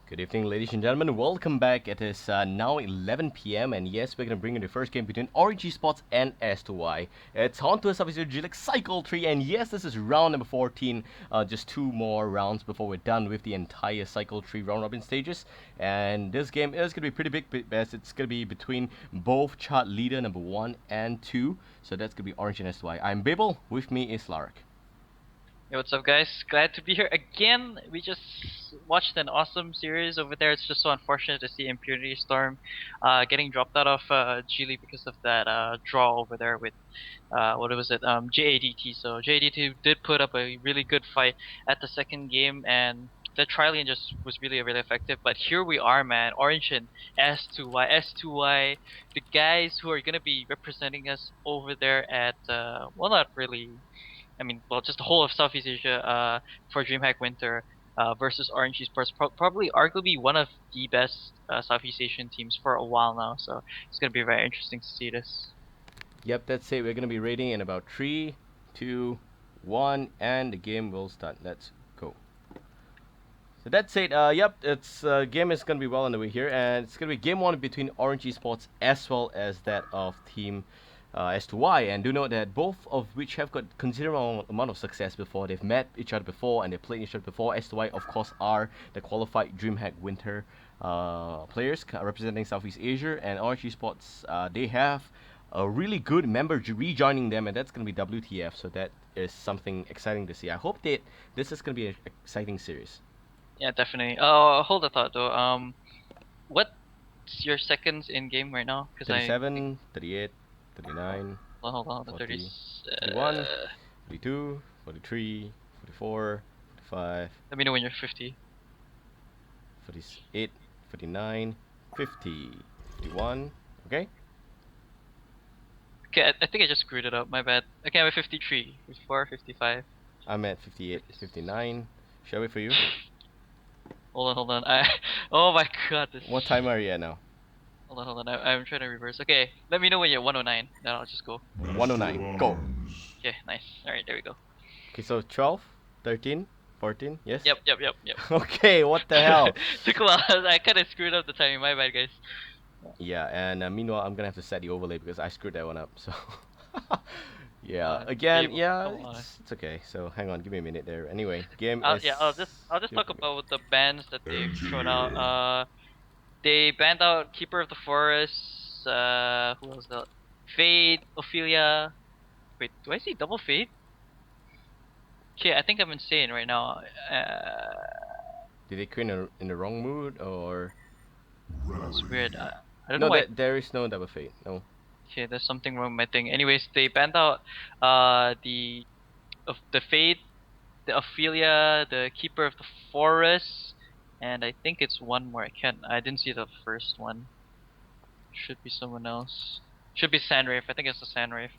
Good evening, ladies and gentlemen. Welcome back. It is now 11 p.m. and yes, we're gonna bring in the first game between ORGE Sports and S2y. It's HoNTourSEA G-League Cycle 3, and yes, this is round number 14. Just two more rounds before we're done with the entire Cycle 3 round robin stages. And this game is gonna be pretty big as it's gonna be between both chart leader number 1 and 2. So that's gonna be ORGE and S2y. I'm Babel. With me is Lark. Hey, what's up, guys? Glad to be here again. We just watched an awesome series over there. It's just so unfortunate to see Impunity Storm getting dropped out of G League because of that draw over there with what was it? JADT. So JADT did put up a really good fight at the second game, and the Trillian just was really effective. But here we are, man. Orange and S2y, S2y, the guys who are gonna be representing us over there at well, not really. I mean, well, just the whole of Southeast Asia for DreamHack Winter versus Orange Esports. Probably arguably one of the best Southeast Asian teams for a while now. So it's going to be very interesting to see this. Yep, that's it. We're gonna be rating in about 3, 2, 1, and the game will start. Let's go. So that's it. Yep, it's game is gonna be well underway here, and it's gonna be game one between Orange Esports as well as that of Team S2y. And do note that both of which have got considerable amount of success before. They've met each other before and they played each other before. S2y, of course, are the qualified DreamHack Winter players representing Southeast Asia, and Orange Esports they have a really good member rejoining them, and that's going to be WTF. So that is something exciting to see. I hope that this is going to be an exciting series. Yeah, definitely. Hold a thought though. What's your seconds in game right now? Because 37, 38, 39, hold on, the 40, 30s. 41, 42, 43, 44, 45, Let me know when you're 50. 48, 49, 50, 51. Okay. Okay, I think I just screwed it up. My bad. Okay, I'm at 53, 54, 55. I'm at 58, 59. Shall we wait for you? Hold on. Oh my god, this. What time are you at now? Hold on. I'm trying to reverse. Okay, let me know when you're 109. Then I'll just go. 109. Go. Okay, nice. All right, there we go. Okay, so 12, 13, 14. Yes. Yep. Okay. What the hell? Took a while. I kind of screwed up the timing. My bad, guys. Yeah, and meanwhile, I'm gonna have to set the overlay because I screwed that one up. So, yeah, Babel, yeah, come on. it's okay. So hang on, give me a minute there. Anyway, game I'll, is. yeah, I'll just talk about the bans that they've thrown out. They banned out Keeper of the Forest. Who else? The Fade, Ophelia. Wait, do I see double Fade? Okay, I think I'm insane right now. Did they quit in the wrong mood or? That's weird. I don't No, know why. there is no double fate. No. Okay, there's something wrong with my thing. Anyways, they banned out the of the Fade, the Ophelia, the Keeper of the Forest, and I think it's one more. I didn't see the first one. Should be someone else. Should be Sandwraith. I think it's a Sandwraith.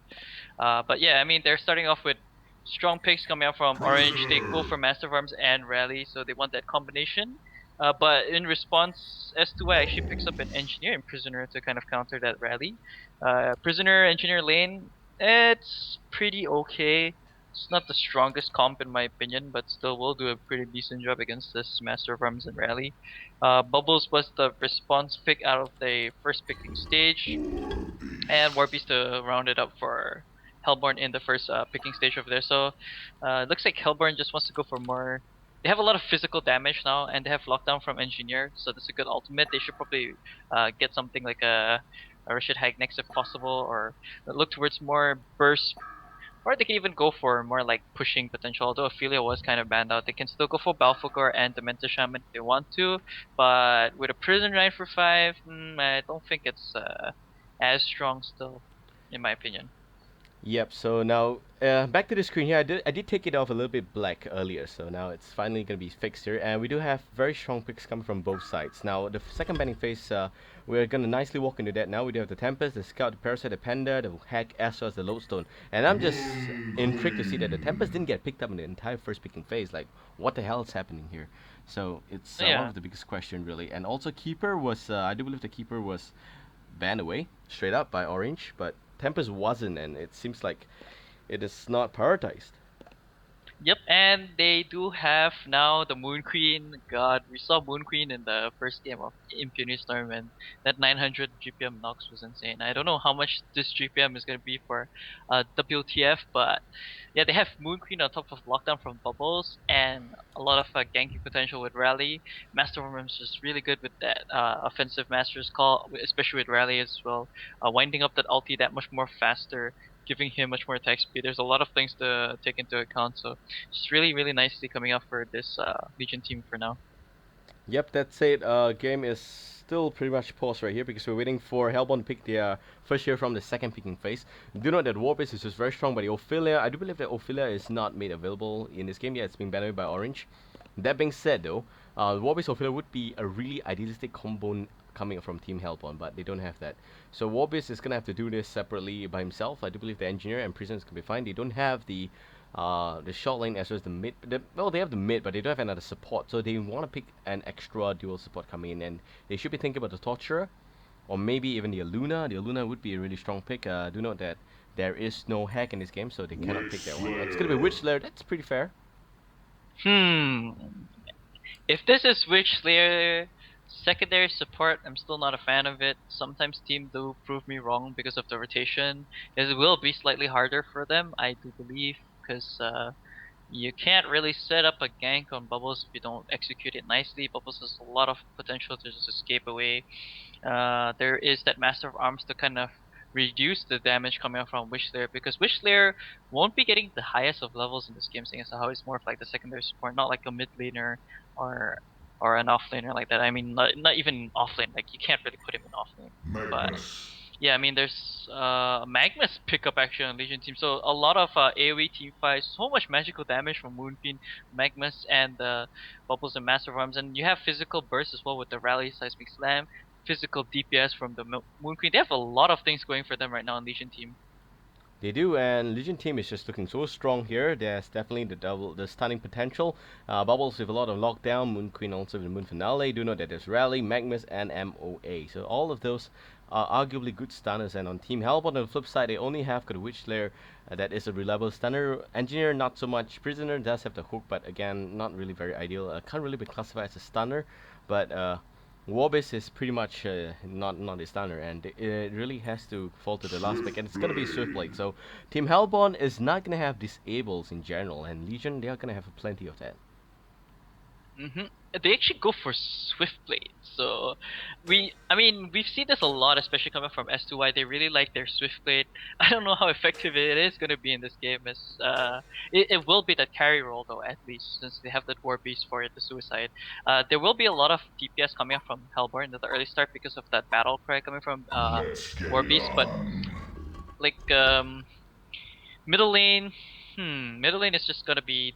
But yeah, I mean they're starting off with strong picks coming out from Orange. They go for Master of Arms and Rally, so they want that combination. But in response, S2y actually picks up an Engineer and Prisoner to kind of counter that Rally. Prisoner, Engineer lane, it's pretty okay. It's not the strongest comp in my opinion, but still will do a pretty decent job against this Master of Arms and Rally. Bubbles was the response pick out of the first picking stage, and Warpies to round it up for Hellborn in the first picking stage over there. So it looks like Hellborn just wants to go for more. They have a lot of physical damage now, and they have lockdown from Engineer, so that's a good ultimate. They should probably get something like a Rashid Hag next if possible, or look towards more burst. Or they can even go for more like pushing potential. Although Ophelia was kind of banned out, they can still go for Balfagor and Dementor Shaman if they want to. But with a Prison 9 for 5, I don't think it's as strong still, in my opinion. Yep. So now back to the screen here. I did take it off a little bit black earlier, so now it's finally gonna be fixed here, and we do have very strong picks coming from both sides. Now the second banning phase, we're gonna nicely walk into that. Now we do have the Tempest, the Scout, the Parasite, the Panda, the Hack, as well as the Lodestone, and I'm just intrigued to see that the Tempest didn't get picked up in the entire first picking phase. Like, what the hell is happening here? So it's one Yeah. of the biggest question really, and also Keeper was I do believe the Keeper was banned away straight up by Orange, but Tempest wasn't, and it seems like it is not prioritized. Yep, and they do have now the Moon Queen. God, we saw Moon Queen in the first game of Impunity Storm, and that 900 GPM Nox was insane. I don't know how much this GPM is going to be for WTF, but yeah, they have Moon Queen on top of Lockdown from Bubbles, and a lot of ganking potential with Rally. Master Worm is just really good with that offensive Master's Call, especially with Rally as well. Winding up that ulti that much more faster, giving him much more attack speed. There's a lot of things to take into account, so it's really, really nicely coming up for this Legion team for now. Yep, that's it. Game is still pretty much paused right here because we're waiting for Hellborn to pick their first hero from the second picking phase. Do note that Warbase is just very strong, but the Ophelia, I do believe that Ophelia is not made available in this game yet. It's been banned by Orange. That being said, though, Warbase Ophelia would be a really idealistic combo coming from Team Hellborn, but they don't have that. So Warbase is gonna have to do this separately by himself. I do believe the Engineer and Prisoners can be fine. They don't have the short lane as well as the mid. Well, they have the mid, but they don't have another support, so they want to pick an extra dual support coming in, and they should be thinking about the Torturer, or maybe even the Aluna. The Aluna would be a really strong pick. Do note that there is no hack in this game, so they cannot pick that one. It's gonna be Witch Slayer. That's pretty fair. Hmm. If this is Witch Slayer secondary support, I'm still not a fan of it. Sometimes team do prove me wrong because of the rotation. It will be slightly harder for them, I do believe, because you can't really set up a gank on Bubbles if you don't execute it nicely. Bubbles has a lot of potential to just escape away. There is that Master of Arms to kind of reduce the damage coming out from Wish Slayer, because Wish Slayer won't be getting the highest of levels in this game, seeing as how it's more of like the secondary support, not like a mid laner or an off laner like that. I mean, not even off lane. Like you can't really put him in off lane. But yeah, I mean, there's Magma's pickup actually on Legion team, so a lot of AoE team fights, so much magical damage from Moonqueen, Magmas, and Bubbles and Master of Arms, and you have physical burst as well with the Rally Seismic Slam, physical DPS from the Moonqueen. They have a lot of things going for them right now on Legion team. They do, and Legion team is just looking so strong here. There's definitely the stunning potential. Bubbles with a lot of lockdown. Moon Queen also with the Moon Finale. Do know that there's Rally, Magmus, and MOA. So all of those are arguably good stunners. And on Team Hellborn, on the flip side, they only have got a Witch Slayer that is a reliable stunner. Engineer, not so much. Prisoner does have the hook, but again, not really very ideal. Can't really be classified as a stunner, but Warbase is pretty much not a stunner, and it really has to fall to the last pick, and it's gonna be Swiftblade. So Team Hellborn is not gonna have disables in general, and Legion they are gonna have plenty of that. They actually go for Swiftblade. So I mean, we've seen this a lot, especially coming from s2y. They really like their Swiftblade. I don't know how effective it is going to be in this game. It will be that carry role though, at least since they have that War Beast for it, the Suicide. There will be a lot of DPS coming up from Hellborn at the early start because of that battle cry coming from War Beast, but like middle lane, middle lane is just gonna be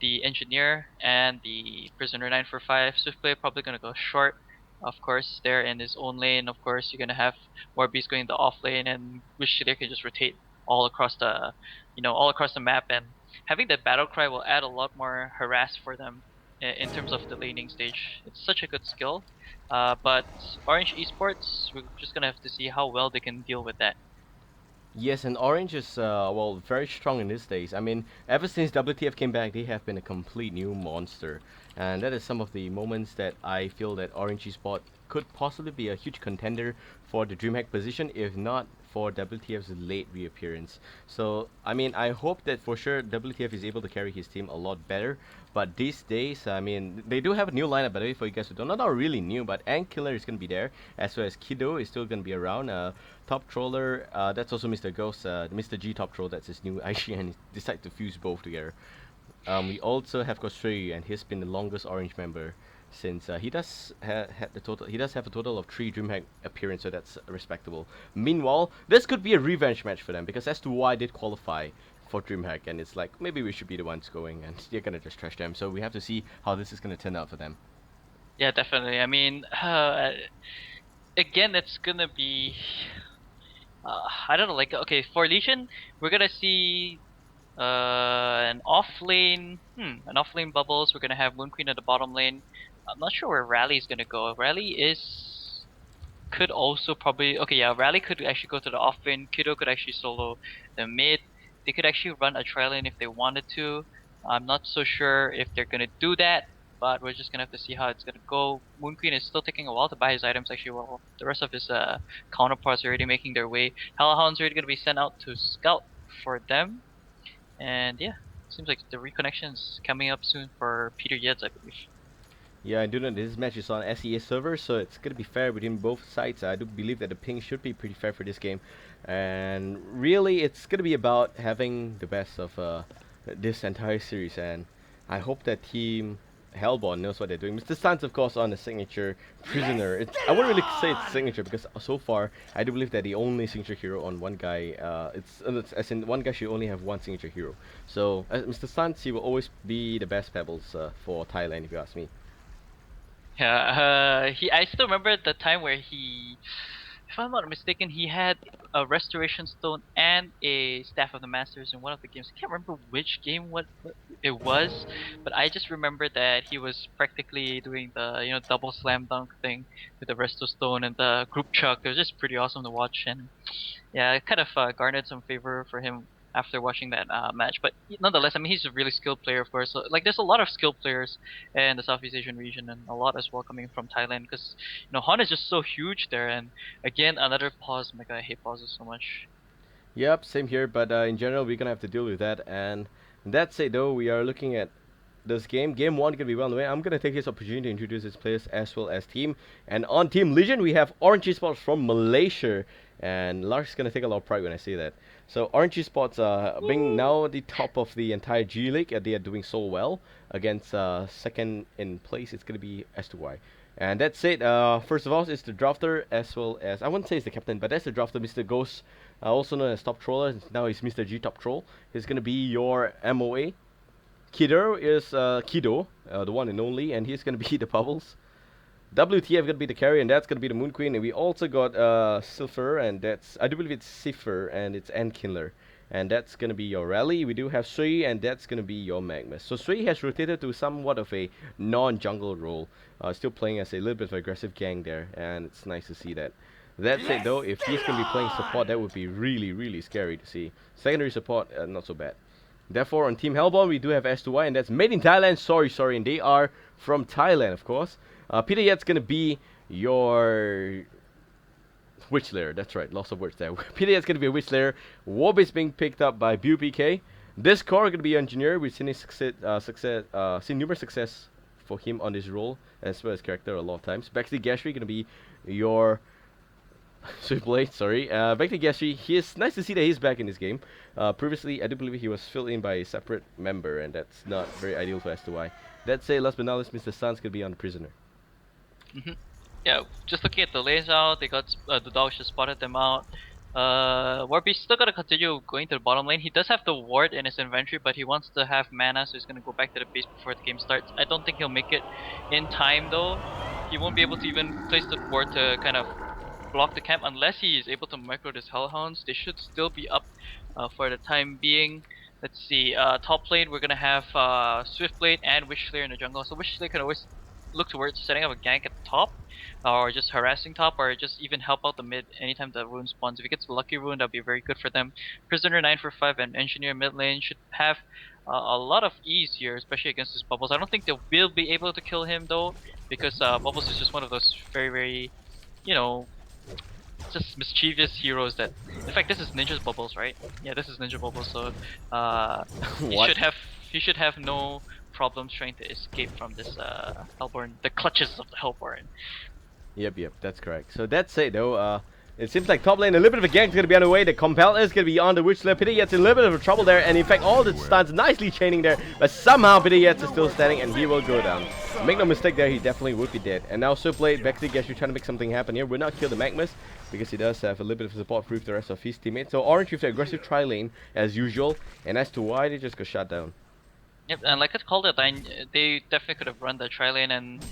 the engineer and the prisoner 945. Swiftblade probably gonna go short. Of course, there in his own lane. Of course, you're gonna have Morbius going the off lane, and Wish they can just rotate all across the, all across the map. And having that battle cry will add a lot more harass for them in terms of the laning stage. It's such a good skill. But Orange Esports, we're just gonna have to see how well they can deal with that. Yes, and Orange is well very strong in these days. I mean, ever since WTF came back, they have been a complete new monster, and that is some of the moments that I feel that Orange Esport could possibly be a huge contender for the DreamHack position, if not for WTF's late reappearance. So, I mean, I hope that for sure WTF is able to carry his team a lot better. But these days, I mean, they do have a new lineup, by the way, for you guys who don't know. Not really new, but Ant Killer is going to be there, as well as Kiddo is still going to be around. Top Troller, that's also Mr. Ghost, Mr. G Top Troll, that's his new IG, and he decided to fuse both together. We also have Gostray, and he's been the longest Orange member since he does he does have a total of 3 DreamHack appearances, so that's respectable. Meanwhile, this could be a revenge match for them because S2Y did qualify for DreamHack, and it's like maybe we should be the ones going, and they're gonna just trash them. So we have to see how this is gonna turn out for them. Yeah, definitely. I mean, again, it's gonna be I don't know, like, okay, for Legion, we're gonna see an off lane Bubbles. We're gonna have Moon Queen at the bottom lane. I'm not sure where Rally's gonna go. Rally is could also probably, okay, yeah, Rally could actually go to the off lane. Kiddo could actually solo the mid. they could actually run a tri lane if they wanted to. I'm not so sure if they're gonna do that, but we're just gonna have to see how it's gonna go. Moon Queen is still taking a while to buy his items actually, while the rest of his counterparts are already making their way. Hellhound's already gonna be sent out to scout for them, and yeah, seems like the reconnection's coming up soon for Peter Yeds, I believe. Yeah, I do know this match is on SEA server, so it's gonna be fair between both sides. I do believe that the ping should be pretty fair for this game, and really, it's gonna be about having the best of this entire series. And I hope that Team Hellborn knows what they're doing. Mr. Sans, of course, on the signature prisoner. I wouldn't really say it's signature because so far I do believe that the only signature hero on one guy, it's as in one guy should only have one signature hero. So Mr. Sans, he will always be the best pebbles for Thailand, if you ask me. Yeah, I still remember the time where he, if I'm not mistaken, he had a Restoration Stone and a Staff of the Masters in one of the games. I can't remember which game what it was, but I just remember that he was practically doing the double slam dunk thing with the Resto Stone and the group chuck. It was just pretty awesome to watch, and yeah, it kind of garnered some favor for him after watching that match. But nonetheless, I mean, he's a really skilled player, of course. So, like, there's a lot of skilled players in the Southeast Asian region, and a lot as well coming from Thailand, because HoN is just so huge there. And again, another pause. My god, I hate pauses so much. Yep, same here, but in general, we're gonna have to deal with that. And that's it, though. We are looking at this game. Game 1 gonna be well on the way. I'm gonna take this opportunity to introduce its players as well as team. And on Team Legion, we have Orange Esports from Malaysia. And Lark's gonna take a lot of pride when I say that. So Orange Esports being now the top of the entire G League, they are doing so well against second in place. It's gonna be s2y. And that's it. First of all, it's the drafter as well as I wouldn't say it's the captain, but that's the drafter, Mr. Ghost, also known as Top Troller. Now he's Mr. G Top Troll. He's gonna be your MOA. Kido is Kido, the one and only, and he's gonna be the Bubbles. WTF gonna be the carry, and that's gonna be the Moon Queen. And we also got Silver, and that's I do believe it's Cipher, and it's Endkiller. And that's gonna be your Rally. We do have s2y, and that's gonna be your Magmus. So s2y has rotated to somewhat of a non-jungle role, still playing as a little bit of aggressive gang there, and it's nice to see that. That said, though, if he's gonna be playing support, that would be really, really scary to see. Secondary support, not so bad. Therefore, on Team Hellborn, we do have s2y, and that's made in Thailand. Sorry, and they are from Thailand, of course. Peter Yet's gonna be your Witch Lair. That's right, lots of words there. Peter Yet's gonna be a Witch Lair. Warb is being picked up by BUPK. This core gonna be Engineer. We've seen seen numerous success for him on this role as well as character a lot of times. Baxley Gashry gonna be your Swiftblade, sorry. Back to Gashi. It's nice to see that he's back in this game. Previously, I do believe he was filled in by a separate member, and that's not very ideal for s2y. That say, last but not least, Mr. Sans could be on the prisoner. Yeah, just looking at the layout, they got the dogs just spotted them out. Warby's still gonna continue going to the bottom lane. He does have the ward in his inventory, but he wants to have mana, so he's gonna go back to the base before the game starts. I don't think he'll make it in time though. He won't be able to even place the ward to kind of block the camp unless he is able to micro his Hellhounds. They should still be up for the time being. Let's see, top lane we're gonna have Swiftblade and Wishslayer in the jungle. So Wishslayer can always look towards setting up a gank at the top, or just harassing top, or just even help out the mid anytime the rune spawns. If he gets a lucky rune, that'll be very good for them. Prisoner 9 for 5 and Engineer mid lane should have a lot of ease here, especially against his Bubbles. I don't think they will be able to kill him though, because Bubbles is just one of those very, just mischievous heroes that. In fact, this is Ninja's Bubbles, right? Yeah, this is Ninja Bubbles. So he should have no problems trying to escape from this Hellborn, the clutches of the Hellborn. Yep, that's correct. So that's it though. It seems like top lane, a little bit of a gank is going to be on the way. The Compel is going to be on the Witch Lair. Pity Yet's in a little bit of trouble there. And in fact, all the stuns nicely chaining there. But somehow Pity Yet's is still standing and he will go down. Make no mistake there, he definitely would be dead. And now Swiftblade, Baxley Gashry trying to make something happen here. Will not kill the Magmus because he does have a little bit of support proof the rest of his teammates. So Orange with the aggressive tri-lane as usual. And as to why they just got shut down. Yep, and like I called it, they definitely could have run the tri-lane, and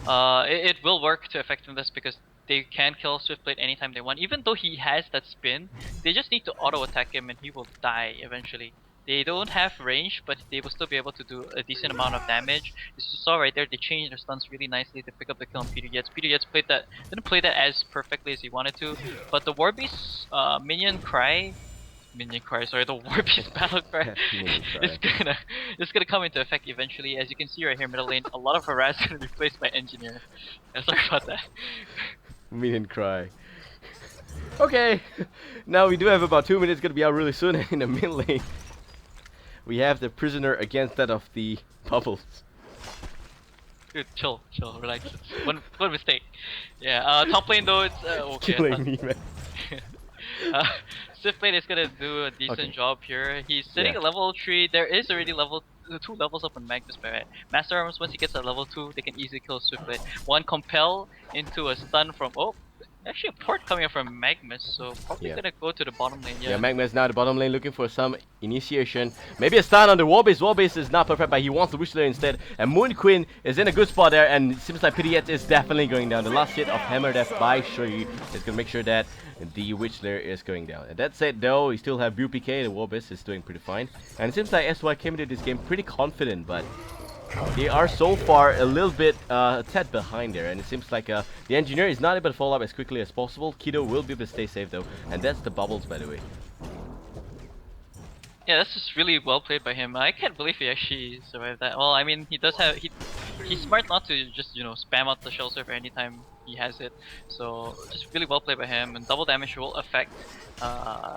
it will work to effectiveness because they can kill Swiftblade anytime they want. Even though he has that spin, they just need to auto-attack him and he will die eventually. They don't have range, but they will still be able to do a decent amount of damage. As you saw right there, they changed their stuns really nicely to pick up the kill on Peter Yetz. Peter Yetz didn't play that as perfectly as he wanted to, but the Warbeast minion Cry minion cry, sorry, the war beast battle cry Minion cry. it's gonna come into effect eventually. As you can see right here, middle lane, a lot of harass gonna be placed by engineer. Yeah, sorry about that. Minion cry. Okay, now we do have about 2 minutes gonna be out really soon in the mid lane. We have the prisoner against that of the bubbles. Dude, chill, relax. It's one mistake. Yeah, top lane though, it's okay. Killing me, man. Swift lane is gonna do a decent job here. He's sitting Yeah. at level 3. There is already level 2 levels up on Magnus by right. Master Arms, once he gets at level 2, they can easily kill Swift lane. One compel into a stun from actually a port coming up from Magnus, so probably Yeah. gonna go to the bottom lane. Yeah, Magma's now at the bottom lane looking for some initiation. Maybe a stun on the Warbase. Warbase is not perfect, but he wants the Wish there instead. And Moon Queen is in a good spot there, and it seems like Pidgeot is definitely going down. The last hit of Hammer Death by Shui is going to make sure that the Witch Lair is going down. And that said, though, we still have View PK. The Warbase is doing pretty fine. And it seems like s2y came into this game pretty confident, but they are so far a little bit a tad behind there, and it seems like the engineer is not able to follow up as quickly as possible. Kido will be able to stay safe though, and that's the bubbles, by the way. Yeah, that's just really well played by him. I can't believe he actually survived that. Well, I mean, he does have he's smart not to just spam out the shell surfer anytime he has it. So just really well played by him, and double damage will affect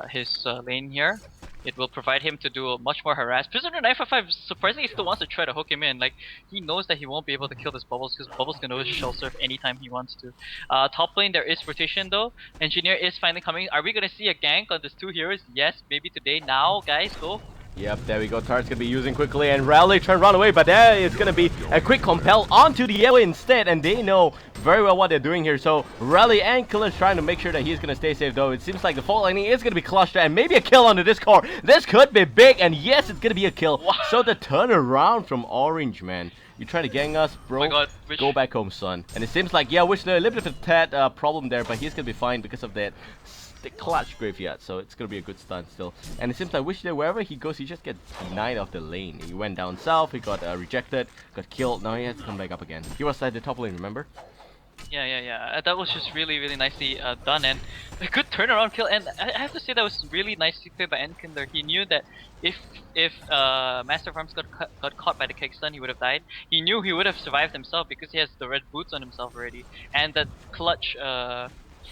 his lane here. It will provide him to do a much more harass. Prisoner 955 surprisingly still wants to try to hook him in. Like, he knows that he won't be able to kill this Bubbles because Bubbles can always shell surf anytime he wants to. Top lane there is rotation though. Engineer is finally coming. Are we gonna see a gank on these two heroes? Yes, maybe today. Now, guys, go. Yep, there we go. Tart's gonna be using quickly, and Rally trying to run away, but there it's gonna be a quick compel onto the yellow instead, and they know very well what they're doing here. So Rally and Killer's trying to make sure that he's gonna stay safe, though. It seems like the fault lining is gonna be clutched, and maybe a kill onto this core. This could be big, and yes, it's gonna be a kill. Wow. So the turnaround from Orange, man. You try to gang us, bro. Oh my God, go back home, son. And it seems like, yeah, Wishler, a little bit of a tad problem there, but he's gonna be fine because of that the clutch graveyard, so it's gonna be a good stun still. And it seems like Wishler, wherever he goes, he just gets denied off the lane. He went down south, he got rejected, got killed, now he has to come back up again. He was at the top lane, remember? Yeah. That was just really nicely done, and a good turnaround kill. And I have to say that was really nicely played by Enkinder. He knew that if Master of Arms got caught by the kick stun, he would have died. He knew he would have survived himself because he has the red boots on himself already. And that clutch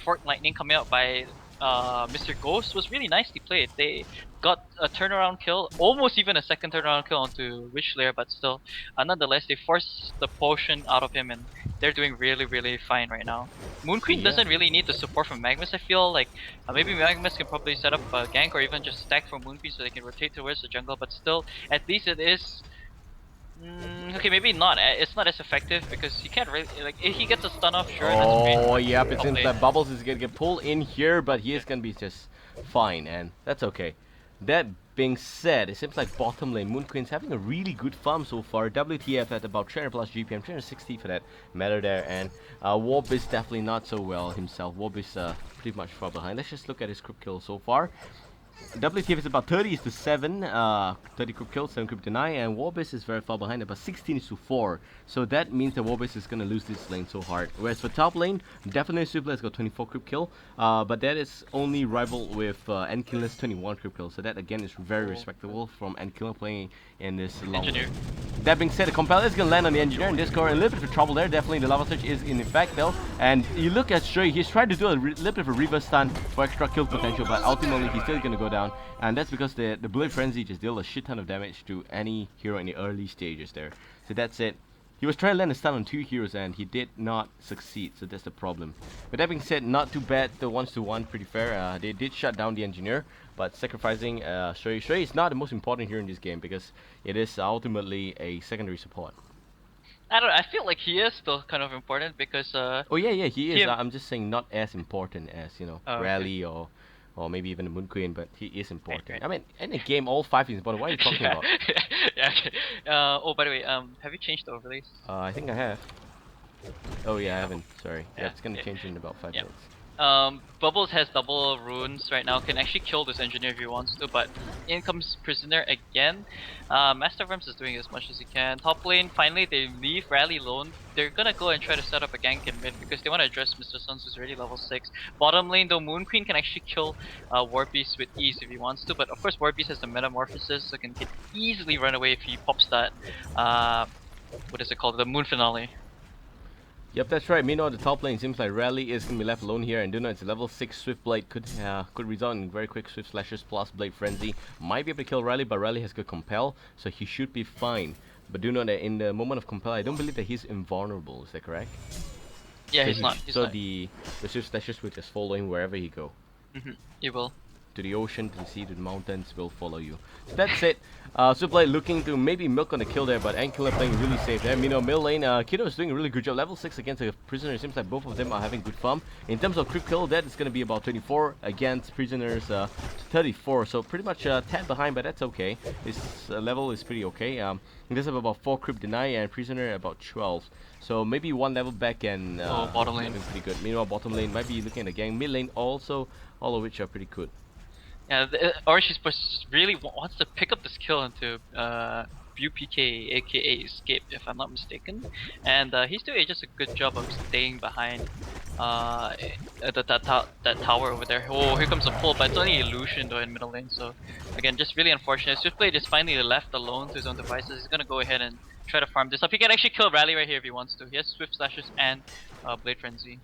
Fork Lightning coming out by Mr. Ghost was really nicely played. They got a turnaround kill, almost even a second turnaround kill onto Witch Lair, but still, nonetheless, they forced the potion out of him, and they're doing really fine right now. Moon Queen doesn't really need the support from Magnus. I feel like maybe Magnus can probably set up a gank or even just stack for Moon Queen so they can rotate towards the jungle, but still, at least it is. Okay, maybe not. It's not as effective because he can't really, like, if he gets a stun off, sure. Oh, yep, it seems that Bubbles is gonna get pulled in here, but he is gonna be just fine, and that's okay. That being said, it seems like bottom lane Moon Queen's having a really good farm so far. WTF at about 300 plus GPM, 360 for that matter there, and Warp is definitely not so well himself. Warp is pretty much far behind. Let's just look at his group kill so far. WTF is about 30 to 7, 30 group kills, 7 group deny, and Warbase is very far behind, about 16 to 4. So that means that Warbase is going to lose this lane so hard. Whereas for top lane, definitely Super has got 24 group kill, but that is only rival with Nkiller's 21 group kill. So that again is very respectable from Nkiller playing in this long lane. That being said, the compel is going to land on the engineer in this core. A little bit of trouble there. Definitely the lava surge is in effect though. And you look at Shui, he's trying to do a little bit of a reverse stun for extra kill potential, but ultimately he's still going to go down. And that's because the Bullet Frenzy just deal a shit ton of damage to any hero in the early stages there. So that's it. He was trying to land a stun on 2 heroes and he did not succeed, so that's the problem. But that being said, not too bad, the 1-to-1, pretty fair. They did shut down the engineer, but sacrificing Shui. Shui is not the most important hero in this game because it is ultimately a secondary support. I feel like he is still kind of important because oh yeah, he is. I'm just saying not as important as, Rally okay. or maybe even the Moon Queen, but he is important. Right. I mean, in a game, all 5 is important. What are you talking about? Yeah, okay. Oh, by the way, have you changed the overlays? I think I have. Oh yeah, I haven't. Sorry. Yeah, it's gonna change in about 5 minutes. Bubbles has double runes right now, can actually kill this engineer if he wants to, but in comes Prisoner again. Master of Arms is doing as much as he can. Top lane, finally they leave Rally alone. They're gonna go and try to set up a gank in mid because they want to address Mr. Suns who's already level 6. Bottom lane though, Moon Queen can actually kill War Beast with ease if he wants to, but of course War Beast has the Metamorphosis, so can easily run away if he pops that, what is it called, the Moon Finale. Yep, that's right. Meanwhile, the top lane seems like Rally is gonna be left alone here, and do know it's a level 6 Swift Blade could result in very quick Swift Slashes plus Blade Frenzy. Might be able to kill Rally, but Rally has good Compel, so he should be fine. But do know that in the moment of Compel, I don't believe that he's invulnerable. Is that correct? Yeah, So he's not. He's so not. the Swift Slashes will just follow him wherever he go. He will. To the ocean, to the sea, to the mountains will follow you. So that's it. Superblade looking to maybe milk on the kill there, but Ankiller playing really safe there. Meanwhile, middle lane, Kido is doing a really good job. Level 6 against a Prisoner. It seems like both of them are having good farm. In terms of creep kill, that is going to be about 24 against Prisoners 34. So pretty much 10 behind, but that's okay. His level is pretty okay. He does have about 4 creep deny and Prisoner about 12. So maybe one level back and bottom lane. pretty good. Meanwhile, bottom lane might be looking at the gang. Mid lane also, all of which are pretty good. Yeah, ORGE just really wants to pick up this kill into BUPK, aka Escape, if I'm not mistaken. And he's doing just a good job of staying behind that tower over there. Oh, here comes a pull, but it's only illusion though in middle lane. So again, just really unfortunate. Swiftblade is finally left alone to his own devices. He's gonna go ahead and try to farm this up. He can actually kill Rally right here if he wants to. He has Swift Slashes and Blade Frenzy.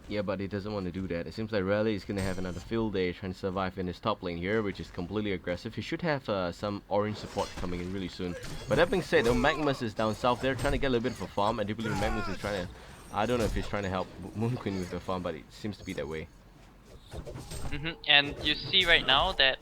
Yeah, but he doesn't want to do that. It seems like Rally is going to have another field day trying to survive in his top lane here, which is completely aggressive. He should have some orange support coming in really soon. But that being said, though, Magnus is down south there trying to get a little bit of a farm. I do believe Magnus is trying to... I don't know if he's trying to help Moon Queen with the farm, but it seems to be that way. And you see right now that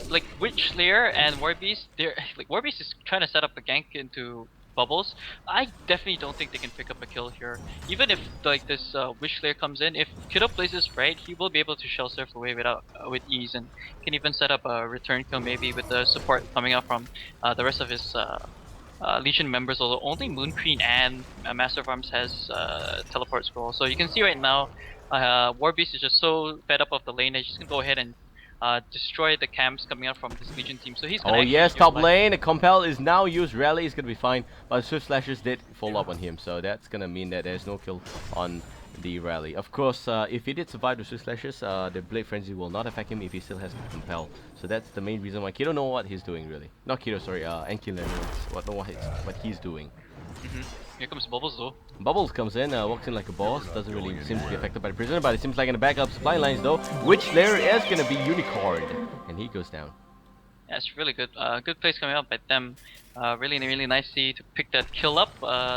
like Witch Slayer and Warbeast, they're like Warbeast is trying to set up a gank into Bubbles. I definitely don't think they can pick up a kill here. Even if like this Witch Slayer comes in, if Kiddo plays this right, he will be able to shell surf away without with ease, and can even set up a return kill maybe with the support coming out from the rest of his Legion members. Although only Moon Queen and Master of Arms has teleport scroll, so you can see right now Warbeast is just so fed up of the lane that he's just gonna go ahead and destroy the camps coming out from this Legion team. So he's gonna Yes, top lane. The Compel is now used. Rally is going to be fine, but Swift Slashes did follow up on him, so that's going to mean that there's no kill on the Rally. Of course, if he did survive the Swift Slashes, the Blade Frenzy will not affect him if he still has the Compel. So that's the main reason why Kido know what he's doing, really. Not Kido, sorry, Ankiller knows what he's doing. Here comes Bubbles though. Bubbles comes in, walks in like a boss, doesn't really seem to be affected by the Prisoner, but it seems like in the backup supply lines though, Witch Slayer is gonna be unicorned, and he goes down. Yeah, it's really good. Good plays coming out by them. Really nicely to pick that kill up.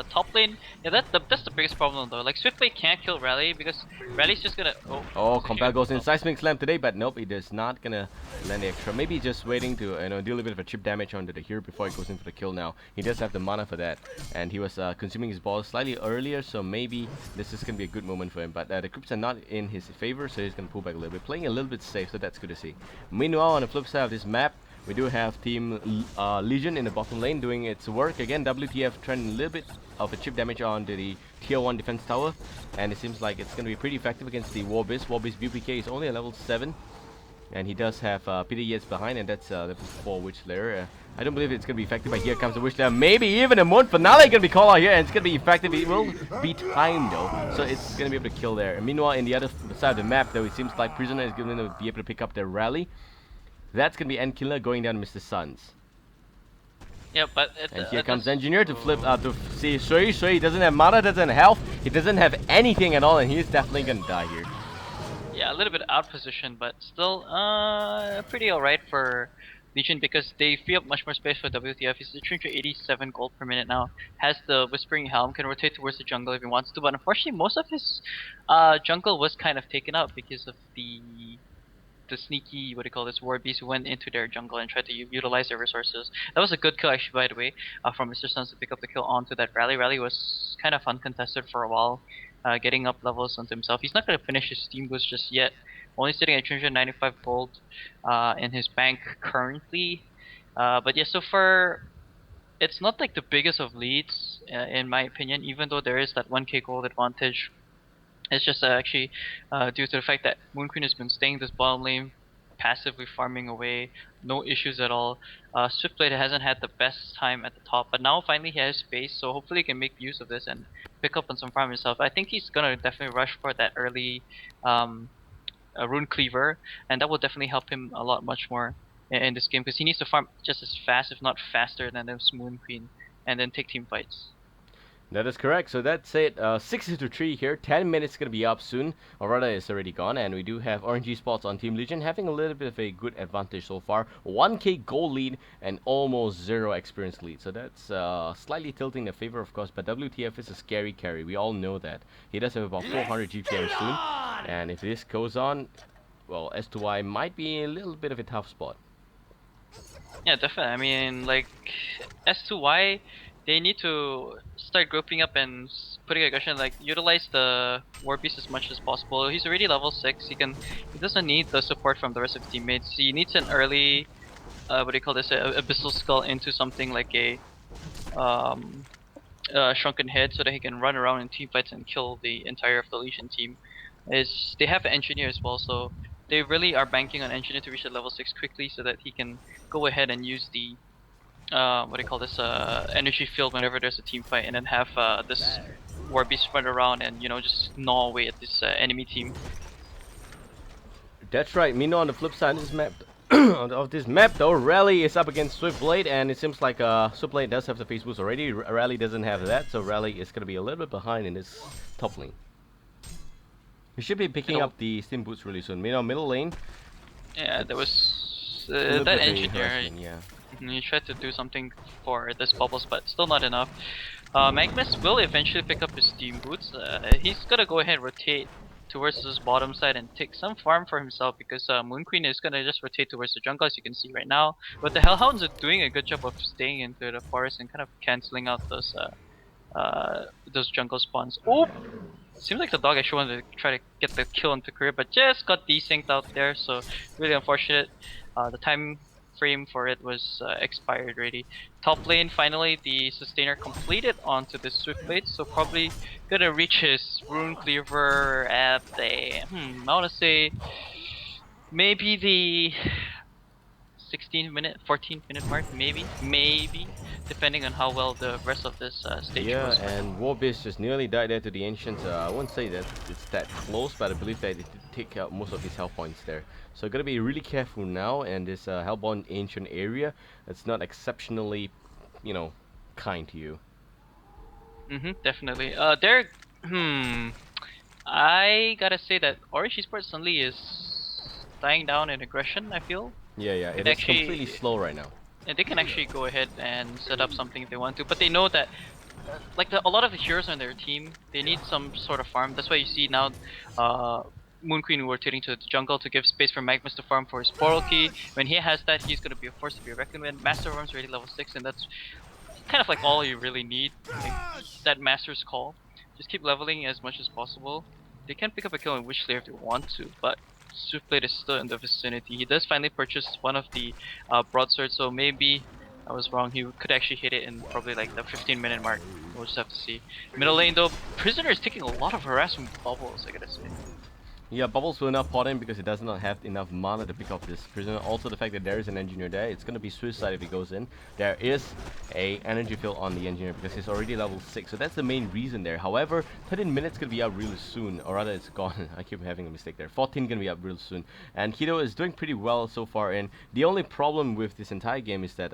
Top lane, yeah, that's the biggest problem though. Like Swiftblade can't kill Rally because Rally's just gonna. Oh, Compel goes in Seismic Slam today, but nope, it is not gonna land the extra. Maybe just waiting to deal a little bit of a chip damage onto the hero before he goes in for the kill now. He does have the mana for that, and he was consuming his balls slightly earlier, so maybe this is gonna be a good moment for him. But the creeps are not in his favor, so he's gonna pull back a little bit, playing a little bit safe, so that's good to see. Meanwhile, on the flip side of this map, we do have Team Legion in the bottom lane doing its work. Again, WTF trying a little bit of a chip damage onto the tier 1 defense tower. And it seems like it's going to be pretty effective against the Warbeast. Warbeast BPK is only a level 7. And he does have PDEs behind, and that's level 4 Witch Slayer. I don't believe it's going to be effective, but here comes the Witch Slayer. Maybe even a Moon Finale going to be called out here, and it's going to be effective. It will be timed though, so it's going to be able to kill there. And meanwhile, in the other side of the map, though, it seems like Prisoner is going to be able to pick up their Rally. That's gonna be End Killer going down Mr. Suns. Yeah, but and here comes Engineer to flip to see s2y. s2y doesn't have mana, doesn't have health, he doesn't have anything at all, and he's definitely gonna die here. Yeah, a little bit out position, but still pretty alright for Legion because they free up much more space for WTF. He's 387 gold per minute now. Has the Whispering Helm, can rotate towards the jungle if he wants to, but unfortunately most of his jungle was kind of taken out because of the sneaky, what do you call this, Warbeast who went into their jungle and tried to utilize their resources. That was a good kill actually, by the way, from Mr. Suns to pick up the kill onto that Rally. Rally was kind of uncontested for a while, getting up levels onto himself. He's not going to finish his Steam Boost just yet. Only sitting at 395 gold in his bank currently. But yeah, so far, it's not like the biggest of leads, in my opinion, even though there is that 1k gold advantage It's just actually due to the fact that Moon Queen has been staying this bottom lane, passively farming away, no issues at all. Swiftblade hasn't had the best time at the top, but now finally he has space, so hopefully he can make use of this and pick up on some farm himself. I think he's gonna definitely rush for that early um, rune cleaver, and that will definitely help him a lot much more in this game because he needs to farm just as fast, if not faster, than this Moon Queen, and then take team fights. That is correct. So that's it. 6-3 here. 10 minutes gonna be up soon. Or rather, it's already gone. And we do have RNG spots on Team Legion having a little bit of a good advantage so far. 1k gold lead and almost 0 experience lead. So that's slightly tilting the favor, of course. But WTF is a scary carry. We all know that. He does have about 400 GPM soon. And if this goes on, well, S2y might be a little bit of a tough spot. Yeah, definitely. I mean, like s2y, they need to start grouping up and putting aggression. Like utilize the war beast as much as possible. He's already level 6. He doesn't need the support from the rest of his teammates. He needs an early, what do you call this? A abyssal skull into something like a um, shrunken head, so that he can run around in team fights and kill the entire of the Legion team. They have an engineer as well, so they really are banking on engineer to reach the level 6 quickly, so that he can go ahead and use the what do you call this energy field whenever there's a team fight, and then have this war beast run around and just gnaw away at this enemy team. That's right. Meanwhile, on the flip side, this map of this map though, Rally is up against Swiftblade, and it seems like Swiftblade does have the face boost already. Rally doesn't have that, so Rally is gonna be a little bit behind in this top lane. We should be picking up the steam boots really soon. Meanwhile, middle lane. Yeah, there was A that bit of a engineer. harassment, yeah. He tried to do something for this bubbles, but still not enough. Magnus will eventually pick up his steam boots. He's gonna go ahead and rotate towards this bottom side and take some farm for himself, because Moon Queen is gonna just rotate towards the jungle, as you can see right now. But the Hellhounds are doing a good job of staying into the forest and kind of cancelling out those jungle spawns. Oh! Seems like the dog actually wanted to try to get the kill into career, but just got desynced out there, so really unfortunate. The time frame for it was expired already. Top lane, finally the sustainer completed onto the Swiftblade, so probably gonna reach his rune cleaver at the I wanna say maybe the 16-minute, 14-minute mark, maybe, depending on how well the rest of this stage goes. Yeah, and Warbeast just nearly died there to the Ancients. I wouldn't say that it's that close, but I believe that it did take out most of his health points there. So gotta be really careful now, and this Hellbourne Ancient area, it's not exceptionally, kind to you. Definitely. I gotta say that Orange Esports suddenly is dying down in aggression, I feel. Yeah, it is completely slow right now. And they can actually go ahead and set up something if they want to, but they know that like a lot of the heroes on their team, they need some sort of farm. That's why you see now Moon Queen rotating to the jungle to give space for Magnus to farm for his portal key. When he has that, he's gonna be a force to be reckoned with. Master Worm's already level 6, and that's kind of like all you really need. Like, that Master's Call. Just keep leveling as much as possible. They can pick up a kill in Witchlayer if they want to, but Swiftblade is still in the vicinity. He does finally purchase one of the broadswords, so maybe I was wrong. He could actually hit it in probably like the 15-minute mark. We'll just have to see. Middle lane though, Prisoner is taking a lot of harassment bubbles, I gotta say. Yeah, Bubbles will not pot in because it does not have enough mana to pick up this prisoner. Also, the fact that there is an engineer there, it's gonna be suicide if he goes in. There is a energy field on the engineer because he's already level 6, so that's the main reason there. However, 13 minutes gonna be up really soon, or rather it's gone. I keep having a mistake there. 14 gonna be up real soon, and Kido is doing pretty well so far. And the only problem with this entire game is that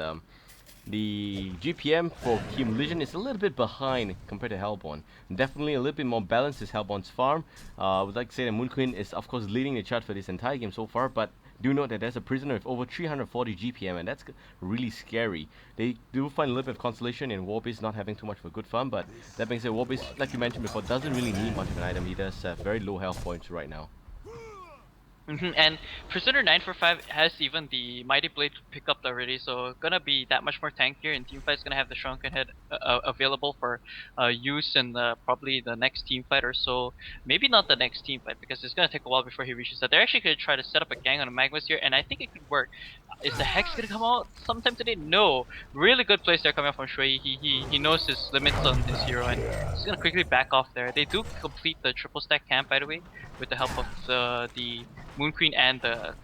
the GPM for Team Legion is a little bit behind compared to Hellbourne. Definitely a little bit more balanced is Hellbourne's farm. I would like to say that Moon Queen is of course leading the chart for this entire game so far, but do note that there's a prisoner with over 340 GPM, and that's really scary. They do find a little bit of consolation in Warbeast not having too much of a good farm, but that being said, Warbeast, like you mentioned before, doesn't really need much of an item. He does have very low health points right now. And Prisoner 945 has even the Mighty Blade to pick up already, so gonna be that much more tankier, and teamfight's gonna have the Shrunken Head available for use in probably the next team fight or so. Maybe not the next team fight, because it's gonna take a while before he reaches that. They're actually gonna try to set up a gang on a Magmas here, and I think it could work. Is the Hex gonna come out sometime today? No. Really good plays there coming out from s2y. He knows his limits on his hero, and he's gonna quickly back off there. They do complete the triple stack camp, by the way, with the help of the Moon Queen and the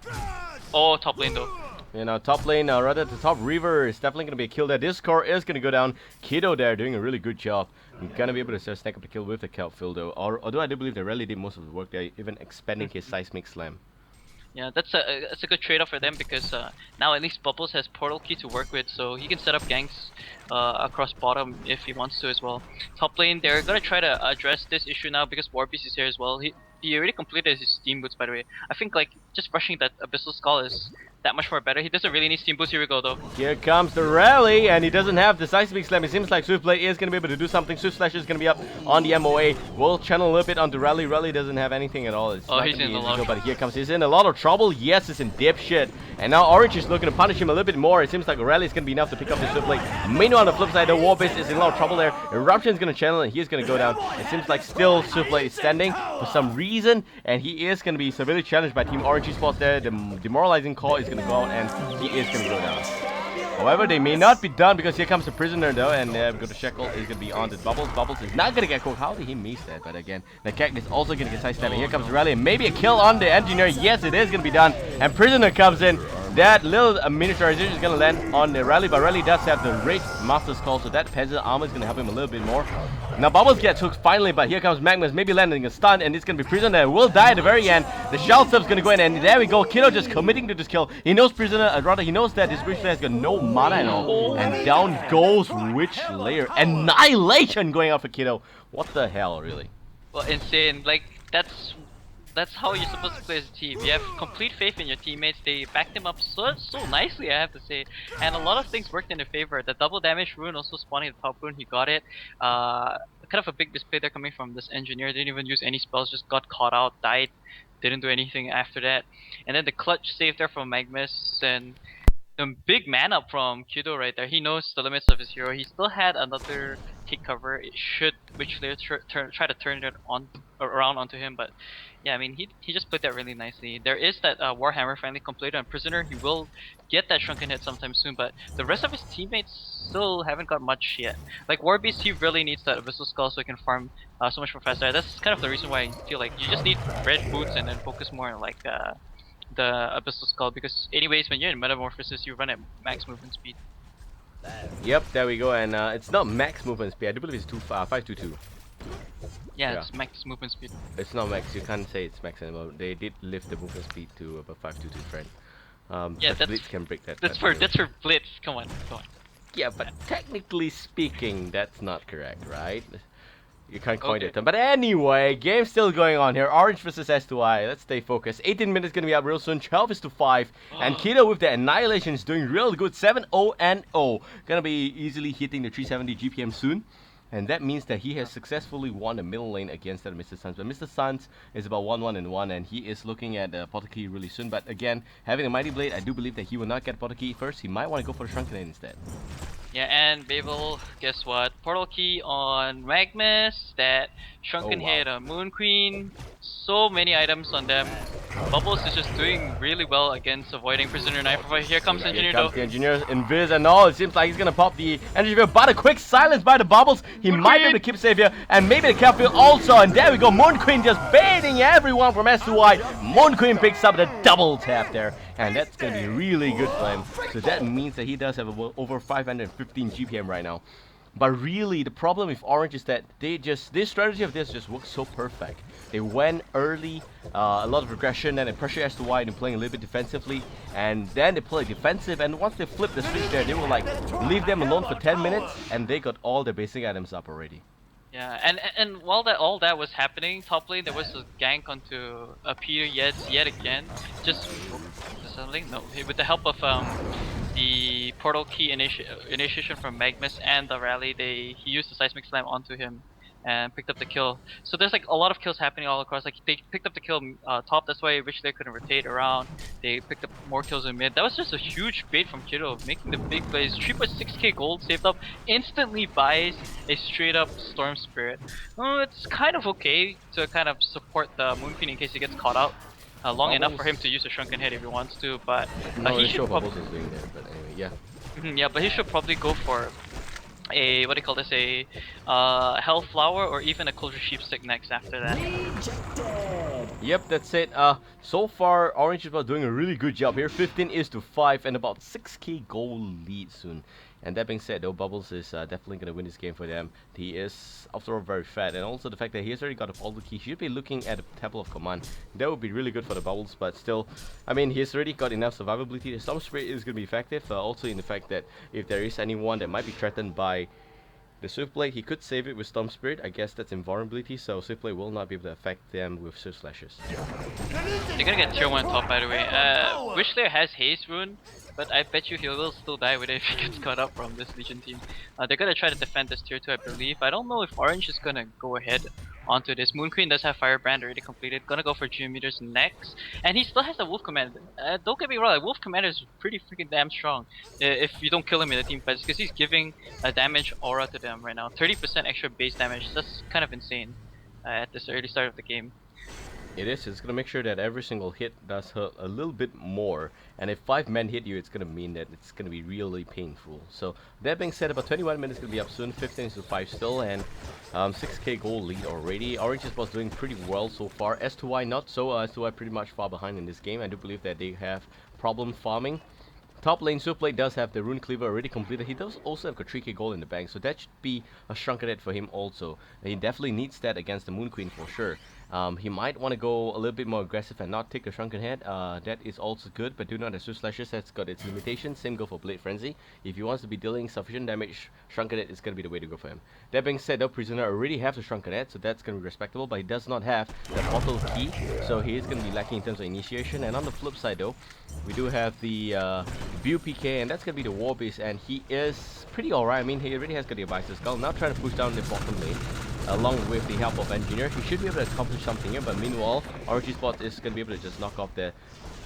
top lane though. You know, top lane, rather the top Reaver is definitely going to be a kill there. This core is going to go down. Kido there doing a really good job. I'm going to be able to stack up the kill with the Kelp Fill though. Although I do believe they really did most of the work there, even expanding his Seismic Slam. Yeah, that's a good trade-off for them, because now at least Bubbles has Portal Key to work with, so he can set up ganks across bottom if he wants to as well. Top lane, they're gonna try to address this issue now because Warbeast is here as well. He already completed his Steam Boots, by the way. I think like just rushing that Abyssal Skull is that much more better. He doesn't really need Steam Boots. Here we go though. Here comes the rally, and he doesn't have the Seismic Slam. It seems like Swiftblade is going to be able to do something. Swift Slash is going to be up on the MOA. We'll channel a little bit onto Rally. Rally doesn't have anything at all. It's not he's in a lot. But here comes. He's in a lot of trouble. Yes, it's in dipshit. And now Orange is looking to punish him a little bit more. It seems like Rally is going to be enough to pick up his Swiftblade. Meanwhile, on the flip side, the Warbeast is in a lot of trouble there. Eruption is going to channel, and he's going to go down. It seems like still Swiftblade is standing for some reason, and he is going to be severely challenged by Team Orange Esports there. The demoralizing call is going to go out, and he is going to go down. However, they may not be done, because here comes the Prisoner though, and we go to Shekel. Is going to be on the Bubbles. Bubbles is not going to get cooked. How did he miss that? But again, the Cactus is also going to get sidestepped. Here comes Rally, and maybe a kill on the Engineer. Yes, it is going to be done, and Prisoner comes in. That little miniaturization is going to land on the Rally, but Rally does have the Rage Master's Call, so that Peasant Armor is going to help him a little bit more. Now Bubbles gets hooked finally, but here comes Magmas, maybe landing a stun, and it's going to be Prisoner that will die at the very end. The Shell Sub's going to go in, and there we go. Kido just committing to this kill. He knows Prisoner, rather he knows that this Witch Layer has got no mana at all. And down goes Witch Layer. Annihilation going out for Kido. What the hell, really? Well, insane. Like that's how you're supposed to play as a team. You have complete faith in your teammates. They backed him up so nicely, I have to say. And a lot of things worked in their favor. The double damage rune also spawning the top rune, he got it. Kind of a big display there coming from this Engineer. Didn't even use any spells, just got caught out, died, didn't do anything after that. And then the clutch save there from Magmas, and the big man up from Kido right there. He knows the limits of his hero. He still had another take cover. It should Witch Layer try to turn it on around onto him, but yeah, I mean he just played that really nicely. There is that Warhammer finally completed on Prisoner. He will get that Shrunken Head sometime soon, but the rest of his teammates still haven't got much yet. Like Warbeast, he really needs that Abyssal Skull so he can farm so much more faster. That's kind of the reason why I feel like you just need red boots and then focus more on like the Abyssal Skull, because anyways when you're in Metamorphosis you run at max movement speed. Yep, there we go, and it's not max movement speed. I do believe it's 522. Yeah, it's max movement speed. It's not max. You can't say it's max anymore. They did lift the movement speed to about 522, friend. Yeah, but Blitz can break that. That's for Blitz. Come on. Yeah, but technically speaking, that's not correct, right? You can't coin it. But anyway, game's still going on here. Orange versus s2y. Let's stay focused. 18 minutes gonna be up real soon. 12 is to 5. And Kido with the Annihilation is doing real good. 7-0 and 0. Gonna be easily hitting the 370 GPM soon. And that means that he has successfully won the middle lane against that Mr. Suns. But Mr. Suns is about 1-1 and 1, and he is looking at Portal Key really soon. But again, having a Mighty Blade, I do believe that he will not get Portal Key first. He might want to go for the Shrunken Lane instead. Yeah, and Babel, guess what? Portal Key on Magmas, that Shrunken Head on Moon Queen, so many items on them. Bubbles is just doing really well against avoiding Prisoner Knife. Here comes Engineer though. The Engineer invis and all. It seems like he's gonna pop the Engineer, but a quick silence by the Bubbles. He might be able to keep safe here, and maybe the Capfield also. And there we go, Moon Queen just baiting everyone from s2y. Moon Queen picks up the double tap there, and that's gonna be really good for him. So that means that he does have over 515 GPM right now. But really, the problem with Orange is that this strategy of this just works so perfect. They went early, a lot of regression, and they pressure s2y and playing a little bit defensively, and then they play defensive, and once they flip the switch there, they will like leave them alone for 10 minutes, and they got all their basic items up already. Yeah, and while all that was happening, top lane there was a gank onto Peter yet again. Just something? No, with the help of the Portal Key initiation from Magmas and the Rally, he used the Seismic Slam onto him. and picked up the kill. So there's like a lot of kills happening all across. Like they picked up the kill top. That's why Witchlayer couldn't rotate around. They picked up more kills in mid. That was just a huge bait from Kiddo, making the big plays. 3.6k gold saved up, instantly buys a straight up Storm Spirit. It's kind of okay to kind of support the Moon Queen in case he gets caught out. Long enough for him to use a Shrunken Head if he wants to, but not he really sure should Bubbles is doing that, but anyway, yeah. yeah, but he should probably go for a what do you call this? A Hell Flower or even a Culture Sheepstick next after that. Yep, that's it. So far, Orange is doing a really good job here. 15-5 and about 6k gold lead soon. And that being said, though, Bubbles is definitely going to win this game for them. He is, after all, very fat. And also the fact that he has already got a follow key. He should be looking at a table of command. That would be really good for the Bubbles. But still, I mean, he's already got enough survivability. The Storm Spirit is going to be effective. Also in the fact that if there is anyone that might be threatened by the Swiftblade, he could save it with Storm Spirit. I guess that's invulnerability, so Swiftblade will not be able to affect them with Swift Slashes. They're gonna get tier 1 top, by the way. Witchlayer has Haze Rune, but I bet you he will still die with it if he gets caught up from this Legion team. They're gonna try to defend this tier 2, I believe. I don't know if Orange is gonna go ahead onto this. Moon Queen does have Firebrand already completed. Gonna go for Geometers next. And he still has a Wolf Commander. Don't get me wrong, Wolf Commander is pretty freaking damn strong. If you don't kill him in the team fights, because he's giving a damage aura to them right now. 30% extra base damage. That's kind of insane at this early start of the game. It is. It's gonna make sure that every single hit does hurt a little bit more, and if 5 men hit you, it's gonna mean that it's gonna be really painful. So that being said, about 21 minutes gonna be up soon. 15-5 still, and 6k gold lead already. Orange is doing pretty well so far. S2y not so. S2y pretty much far behind in this game. I do believe that they have problem farming. Top lane Swiftblade does have the Rune Cleaver already completed. He does also have 3k gold in the bank, so that should be a shrunken head for him also. He definitely needs that against the Moon Queen for sure. He might want to go a little bit more aggressive and not take a shrunken head. That is also good, but do not have Swift Slashes. That's got its limitations. Same go for Blade Frenzy. If he wants to be dealing sufficient damage, shrunken head is going to be the way to go for him. That being said, the Prisoner already have the shrunken head, so that's going to be respectable, but he does not have the portal key, so he is going to be lacking in terms of initiation. And on the flip side though, we do have the View PK, and that's going to be the War Beast, and he is pretty alright. I mean, he already has got the Abyssal Skull. Now trying to push down the bottom lane along with the help of Engineer. He should be able to accomplish something here, but meanwhile, RG Spot is going to be able to just knock off the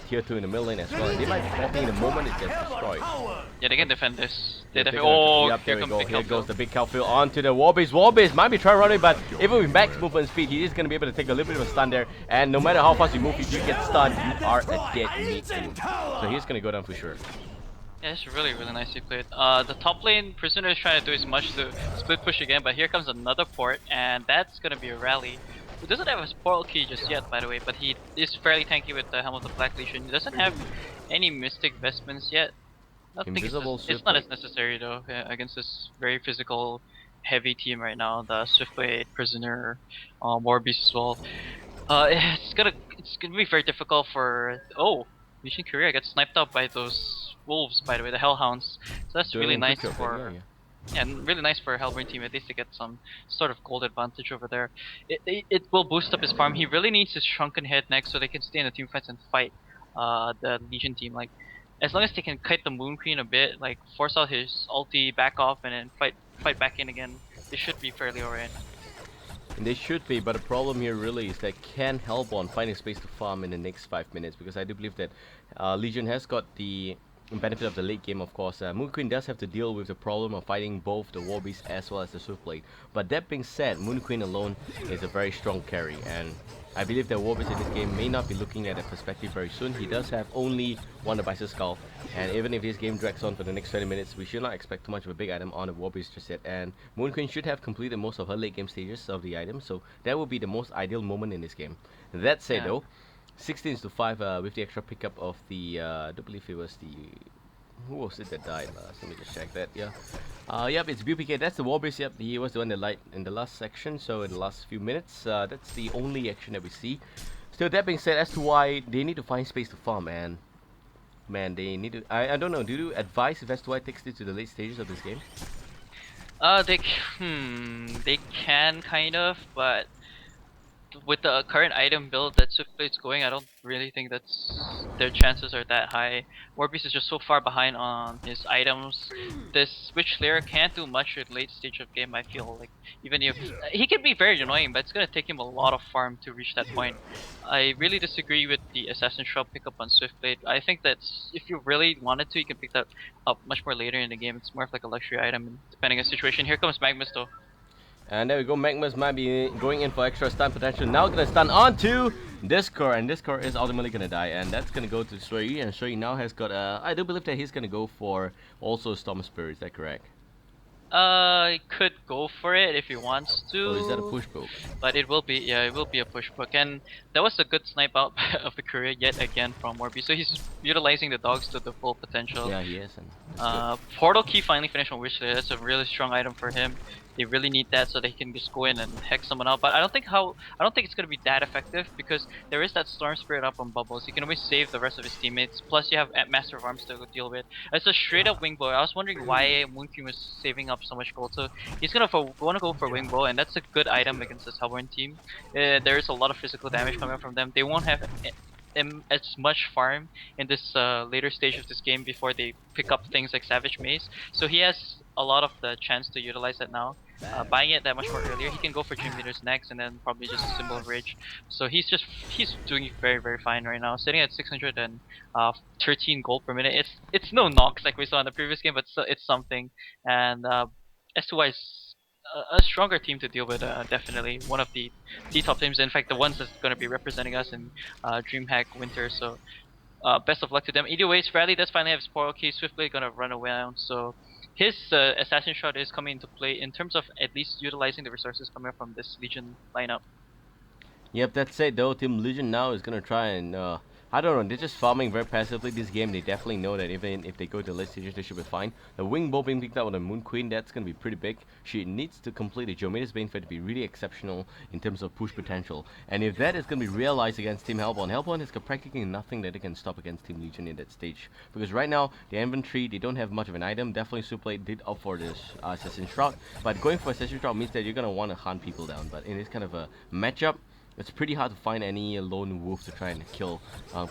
tier 2 in the middle lane as well, and they might be popping the moment it gets destroyed. Yeah, they can defend this. They Yep, definitely. Oh, yep, there here we comes go. the Here goes Kelphiel. the big Calfield onto the Warbeast. Warbeast might be trying to run away, but even with max movement speed, he is going to be able to take a little bit of a stun there. And no matter how fast you move, if you get stunned, you are a dead meat soon. So he's going to go down for sure. Yeah, it's really nicely played. The top lane Prisoner is trying to do as much to split push again, but here comes another port, and that's gonna be a rally. He doesn't have his portal key just yet, by the way, but he is fairly tanky with the Helm of the Black Legion. He doesn't have any Mystic Vestments yet. I think it's not as necessary though against this very physical, heavy team right now. The Swiftblade, Prisoner, Warbeast as well. It's gonna be very difficult for Mission Korea gets sniped out by those wolves, by the way, the Hellhounds. So that's really nice for and really nice for Hellbrain team at least to get some sort of gold advantage over there. It will boost up his farm. He really needs his Shrunken Head next so they can stay in the team fights and fight the Legion team. Like as long as they can kite the Moon Queen a bit, like force out his ulti, back off, and then fight back in again, they should be fairly alright. And they should be, but the problem here really is that can Hellborn finding space to farm in the next 5 minutes, because I do believe that Legion has got the benefit of the late game, of course. Moon Queen does have to deal with the problem of fighting both the Warbeast as well as the Swiftblade. But that being said, Moon Queen alone is a very strong carry, and I believe that Warbeast in this game may not be looking at a perspective very soon. He does have only one Abyssal Skull, and even if this game drags on for the next 20 minutes, we should not expect too much of a big item on the Warbeast just yet. And Moon Queen should have completed most of her late game stages of the item, so that would be the most ideal moment in this game. That said though, 16-5 with the extra pickup of the, I do believe it was the... Who was it that died last? Let me just check that, yep, it's BPK, that's the Warbeast, yep, he was the one that died in the last section, so in the last few minutes, that's the only action that we see. Still, that being said, as to why they need to find space to farm, and man, they need to, I don't know, do you advise if S2Y takes it to the late stages of this game? They can kind of, but with the current item build that Swiftblade's going, I don't really think that's their chances are that high. Morbius is just so far behind on his items. This Witch Slayer can't do much at late stage of game, I feel like. Even if he can be very annoying, but it's gonna take him a lot of farm to reach that point. I really disagree with the Assassin Shroud pickup on Swiftblade. I think that if you really wanted to, you can pick that up much more later in the game. It's more of like a luxury item depending on the situation. Here comes Magnus though. And there we go, Magmas might be going in for extra stun potential. Now gonna stun onto Discord, and Discord is ultimately gonna die, and that's gonna go to s2y, and s2y now has got I do believe that he's gonna go for also Storm Spirit, is that correct? He could go for it if he wants to. Or is that a push poke? But it will be a push poke, and that was a good snipe out of the career yet again from Morbi. So he's utilizing the dogs to the full potential. Yeah, he is. And Portal Key finally finished on Wish Slayer. That's a really strong item for him. They really need that so they can just go in and hex someone out. But I don't think it's gonna be that effective because there is that Storm Spirit up on Bubbles. You can always save the rest of his teammates. Plus you have Master of Arms to deal with. It's a straight up wing bow. I was wondering why Moonqueen was saving up so much gold. So he's gonna go for wing bow, and that's a good item against this Hellborn team. There is a lot of physical damage coming from them. They won't have as much farm in this later stage of this game before they pick up things like Savage Maze. So he has a lot of the chance to utilize that now. Buying it that much more earlier, he can go for Dream Leaders next and then probably just a Symbol of Rage. So he's doing very fine right now, sitting at 613 gold per minute. It's no knocks like we saw in the previous game, but it's something. And s2y is a stronger team to deal with, definitely one of the top teams. In fact, the ones that's going to be representing us in DreamHack Winter. So best of luck to them. Either way, Bradley does finally have his Portal Key. Swiftly gonna run around. So his Assassin Shot is coming into play in terms of at least utilizing the resources coming from this Legion lineup. yep, that's it though. Team Legion now is gonna try and I don't know, they're just farming very passively this game. They definitely know that even if they go to late stages, they should be fine. The wing bow being picked up on the Moon Queen, that's gonna be pretty big. She needs to complete the Geomeda's Bane for it to be really exceptional in terms of push potential. And if that is gonna be realized against Team Hellborn has got practically nothing that they can stop against Team Legion in that stage. Because right now, the inventory, they don't have much of an item. Definitely Superblade did opt for this Assassin Shroud. But going for Assassin Shroud means that you're gonna want to hunt people down. But in this kind of a matchup, it's pretty hard to find any lone wolf to try and kill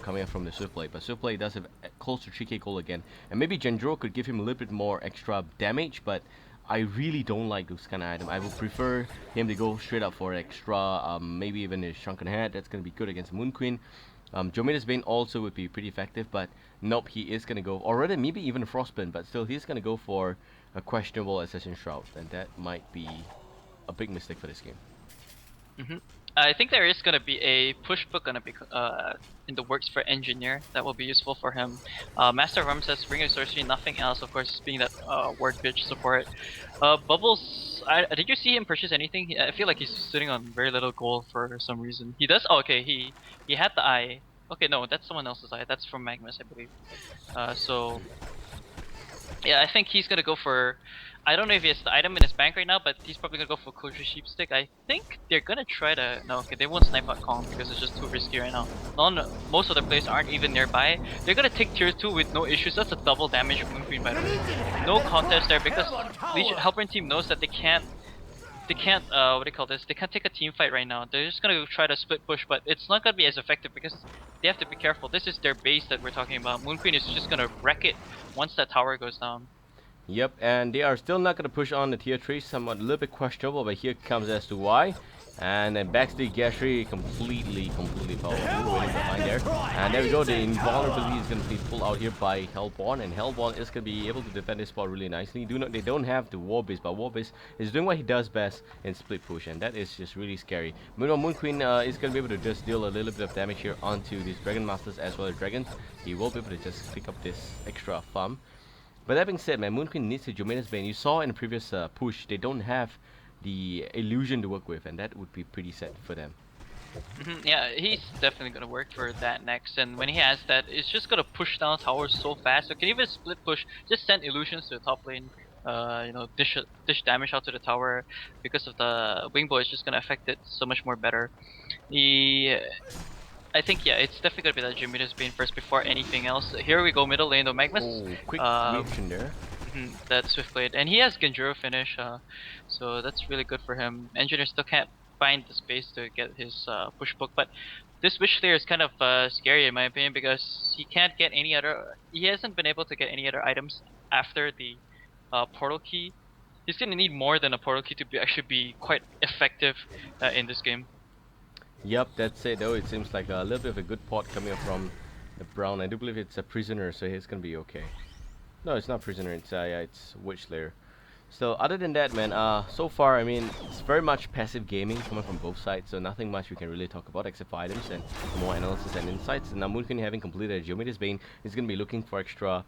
coming up from the Swiftblade. But Swiftblade does have close to 3k gold again. And maybe Gendro could give him a little bit more extra damage, but I really don't like this kind of item. I would prefer him to go straight up for extra, maybe even his Shrunken Head. That's going to be good against Moon Queen. Geomeda's Bane also would be pretty effective, but nope, he is going to go, or rather maybe even Frostbin, but still he's going to go for a questionable Assassin Shroud. And that might be a big mistake for this game. I think there is gonna be a push book gonna be in the works for Engineer that will be useful for him. Master of Arms says Ring of Sorcery, nothing else. Of course, being that word bitch support. Bubbles, did you see him purchase anything? I feel like he's sitting on very little gold for some reason. He does. Oh, okay, he had the eye. Okay, no, that's someone else's eye. That's from Magnus, I believe. So yeah, I think he's gonna go for. I don't know if he has the item in his bank right now, but he's probably gonna go for Kosher Sheepstick. I think they're gonna try to. No, okay, they won't snipe out Kong because it's just too risky right now. Most of the players aren't even nearby. They're gonna take tier 2 with no issues. That's a double damage Moon Queen, by the way. No contest there because Legion Hellborn team knows that they can't. What do you call this? They can't take a team fight right now. They're just gonna try to split push, but it's not gonna be as effective because they have to be careful. This is their base that we're talking about. Moon Queen is just gonna wreck it once that tower goes down. Yep, and they are still not going to push on the tier 3, somewhat a little bit questionable, but here comes s2y. And then backstage Gashry completely fouled waiting behind there. And there we go, the invulnerability is going to be pulled out here by Hellborn, and Hellborn is going to be able to defend this spot really nicely. They don't have the War Base, but War Base is doing what he does best in split push, and that is just really scary. Meanwhile, Moon Queen is going to be able to just deal a little bit of damage here onto these Dragon Masters as well as Dragons. He will be able to just pick up this extra farm. But that being said, man, Moon Queen needs the Geomeda's Bane. You saw in the previous push, they don't have the illusion to work with, and that would be pretty sad for them. Yeah, he's definitely gonna work for that next, and when he has that, it's just gonna push down towers so fast. So can even split push, just send illusions to the top lane. You know, dish damage out to the tower because of the wing bow. It's just gonna affect it so much more better. I think, yeah, it's definitely gonna be that Geomeda's Bane first before anything else. Here we go, middle lane though. Magnus. Oh, quick reaction there. That Swiftblade, and he has Genjuro finish, so that's really good for him. Engineer still can't find the space to get his push book. But this Wish Slayer is kind of scary in my opinion because he can't get any other. He hasn't been able to get any other items after the portal key. He's gonna need more than a portal key to actually be quite effective in this game. Yep, that's it though. It seems like a little bit of a good pot coming up from the brown. I do believe it's a prisoner, so he's gonna be okay. No, it's not prisoner. It's yeah, it's Witch Slayer. So other than that, man, so far, I mean, it's very much passive gaming coming from both sides, so nothing much we can really talk about except for items and more analysis and insights. And now Moonqueen, having completed Geometer's Bane, is going to be looking for extra,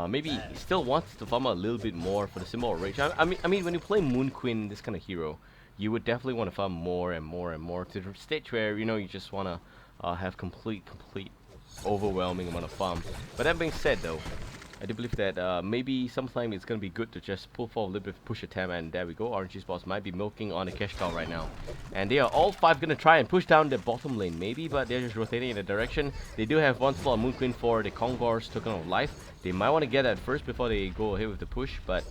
maybe he still wants to farm a little bit more for the symbol of rage. I mean, when you play Moonqueen, this kind of hero, you would definitely want to farm more and more and more to the stage where, you know, you just want to have complete, overwhelming amount of farm. But that being said, though, I do believe that maybe sometime it's going to be good to just pull forward a little bit of push attempt, and there we go. RNG's boss might be milking on the cash cow right now. And they are all five going to try and push down the bottom lane, maybe, but they're just rotating in a direction. They do have one slot on Moon Queen for the Kongor's token of life. They might want to get that first before they go ahead with the push, but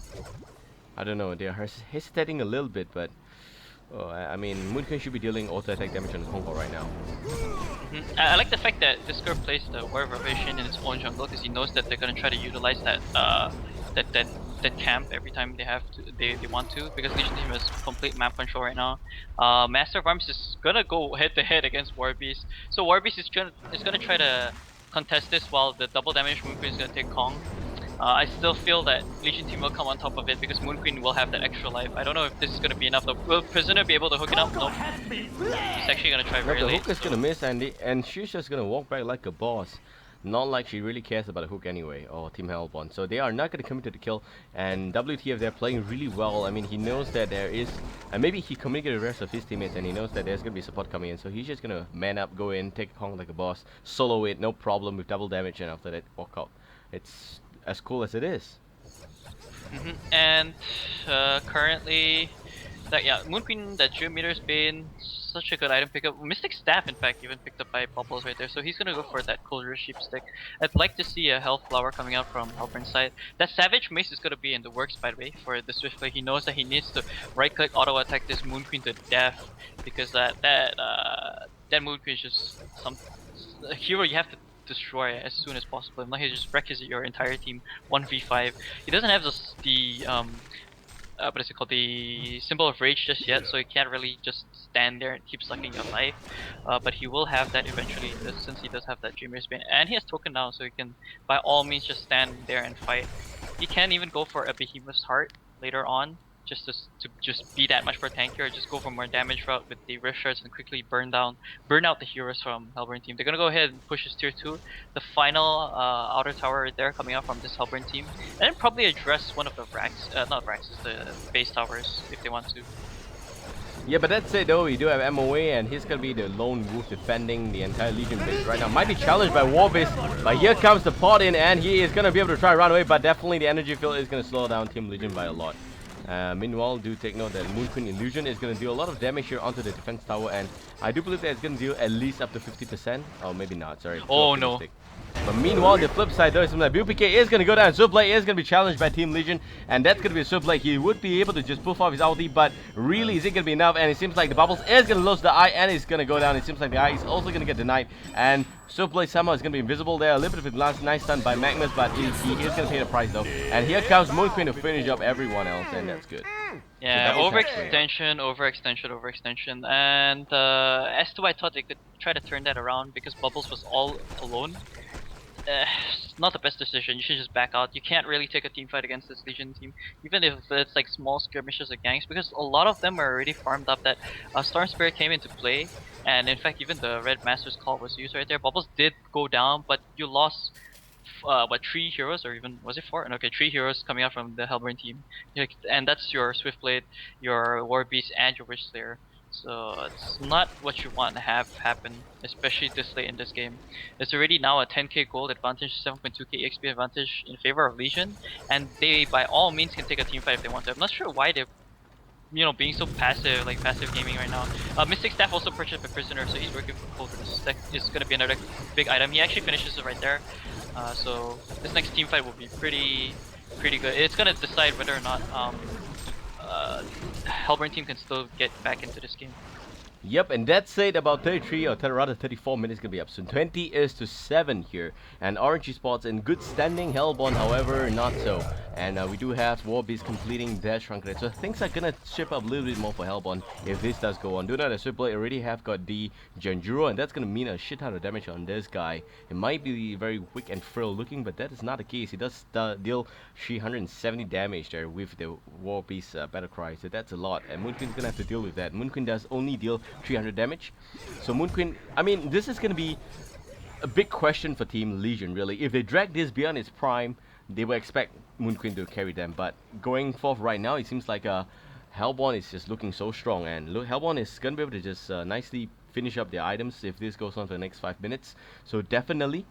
I don't know. They are hesitating a little bit, but I mean, Moon Queen should be dealing auto attack damage on the Kongor right now. I like the fact that this girl plays the War of Revelation in its own jungle because he knows that they're gonna try to utilize that that camp every time they have to they want to, because Legion team has complete map control right now. Master of Arms is gonna go head to head against Warbeast, so Warbeast is gonna try to contest this while the double damage Moon Queen is gonna take Kong. I still feel that Legion team will come on top of it because Moon Queen will have that extra life. I don't know if this is going to be enough though. Will Prisoner be able to hook it up? Nope. He's actually going to try very the late. hook is going to miss, and she's just going to walk back like a boss. Not like she really cares about the hook anyway, or Team Hellborn. So they are not going to commit to the kill, and WTF, they're playing really well. I mean, he knows that there is, and maybe he communicated the rest of his teammates, and he knows that there's going to be support coming in. So he's just going to man up, go in, take Kong like a boss, solo it, no problem, with double damage, and after that, walk out. It's as cool as it is. And currently, Moon Queen, that Geometer's Bane, such a good item pickup. Mystic Staff, in fact, even picked up by Bubbles right there. So he's gonna go for that Cold Sheep Stick. I'd like to see a Health Flower coming out from Hellburn's side. That Savage Mace is gonna be in the works, by the way, for the Swift play. He knows that he needs to right-click auto attack this Moon Queen to death, because that Moon Queen is just a hero you have to destroy as soon as possible. If not, he just wrecks your entire team 1v5. He doesn't have the what is it called, the Symbol of Rage just yet, so he can't really just stand there and keep sucking your life. But he will have that eventually, since he does have that Dreamer's Bane, and he has token now, so he can by all means just stand there and fight. He can even go for a Behemoth's Heart later on, just to just be that much more tanky, or just go for more damage route with the Rift Shards and quickly burn out the heroes from Hellburn team. They're gonna go ahead and push his tier 2, the final outer tower right there coming out from this Hellburn team, and then probably address one of the not Raxes, the base towers if they want to. Yeah, but that's it though. We do have MOA, and he's gonna be the lone wolf defending the entire Legion base right now. Might be challenged by Warbeast, but here comes the pot in, and he is gonna be able to try and run away, but definitely the energy field is gonna slow down Team Legion by a lot. Meanwhile, do take note that Moon Queen Illusion is going to do a lot of damage here onto the defense tower, and I do believe that it's going to deal at least up to 50%. Oh, maybe not, sorry. Oh no. But meanwhile, the flip side though is that BPK is going to go down. Sublay is going to be challenged by Team Legion, and that's going to be a Sublay. He would be able to just pull off his ulti, but really is it going to be enough? And it seems like the Bubbles is going to lose the eye, and it's going to go down. It seems like the eye is also going to get denied, and Sublay somehow is going to be invisible there. A little bit of a nice stun by Magnus, but he is going to pay the price though. And here comes Moon Queen to finish up everyone else, and that's good. Yeah, overextension, and s2y thought they could try to turn that around because Bubbles was all alone. Not the best decision. You should just back out. You can't really take a team fight against this Legion team, even if it's like small skirmishes or gangs, because a lot of them are already farmed up. That Storm Spirit came into play, and in fact even the Red Master's Call was used right there. Bubbles did go down, but you lost what, 3 heroes, or even was it 4? Okay, 3 heroes coming out from the Hellburn team, and that's your Swiftblade, your Warbeast, and your Witch Slayer. So it's not what you want to have happen, especially this late in this game. It's already now a 10k gold advantage, 7.2k XP advantage in favor of Legion, and they by all means can take a team fight if they want to. I'm not sure why they're being so passive, like passive gaming right now. Mystic Staff also purchased by Prisoner, so he's working for Cold. That is going to be another big item. He actually finishes it right there. So this next team fight will be pretty good. It's going to decide whether or not Hellburn team can still get back into this game. Yep, and that's it. About 33 or rather 34 minutes gonna be up soon. 20 is to 7 here, and Orange Spots in good standing. Hellborn, however, not so. And we do have Warbeast completing their shrunk rate, so things are gonna shape up a little bit more for Hellborn if this does go on. Do not as Blade already have got the Genjuro, and that's gonna mean a shit ton of damage on this guy. It might be very weak and frail looking, but that is not the case. He does deal 370 damage there with the Warbeast Battle Cry, so that's a lot. And Moon Queen's gonna have to deal with that. Moon Queen does only deal 300 damage. So Moon Queen, I mean, this is going to be a big question for Team Legion, really. If they drag this beyond its prime, they will expect Moon Queen to carry them. But going forth right now, it seems like Hellborn is just looking so strong. And Hellborn is going to be able to just nicely finish up their items if this goes on for the next 5 minutes. So definitely,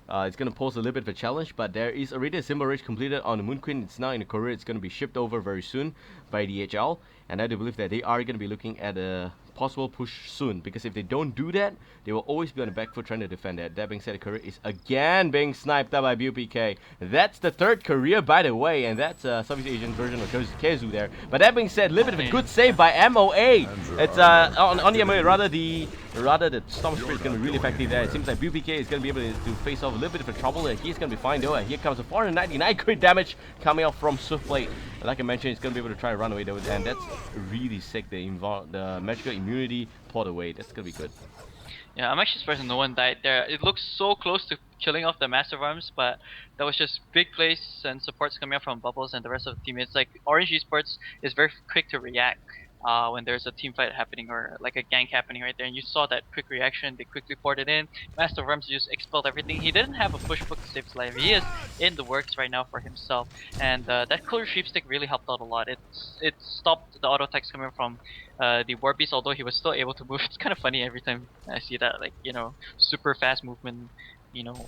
it's going to pose a little bit of a challenge, but there is already a Symbol Rage completed on the Moon Queen. It's now in the courier. It's going to be shipped over very soon by DHL, and I do believe that they are going to be looking at a possible push soon, because if they don't do that, they will always be on the back foot trying to defend that. That being said, the courier is again being sniped up by BUPK. That's the third courier, by the way, and that's Southeast Asian version of Kezu there. But that being said, a little bit of a good save by MOA. It's on the MOA, rather the Storm Spirit is going to be really effective there. It seems like BUPK is going to be able to face off a little bit of a trouble. He's going to be fine though. Here comes a 499 crit damage coming out from Swiftblade. Like I mentioned, he's going to be able to try and run away though, and that's really sick. The magical immunity poured away. That's going to be good. Yeah, I'm actually surprised no one died there. It looks so close to killing off the Massive Arms, but that was just big plays and supports coming up from Bubbles and the rest of the team. It's like Orange Esports is very quick to react when there's a team fight happening or like a gank happening right there, and you saw that quick reaction. They quickly poured it in. Master of Arms just expelled everything. He didn't have a push book to save his life. He is in the works right now for himself, and that clear sweepstick really helped out a lot. It stopped the auto attacks coming from the Warbeast, although he was still able to move. It's kind of funny every time I see that, like, you know, super fast movement, you know,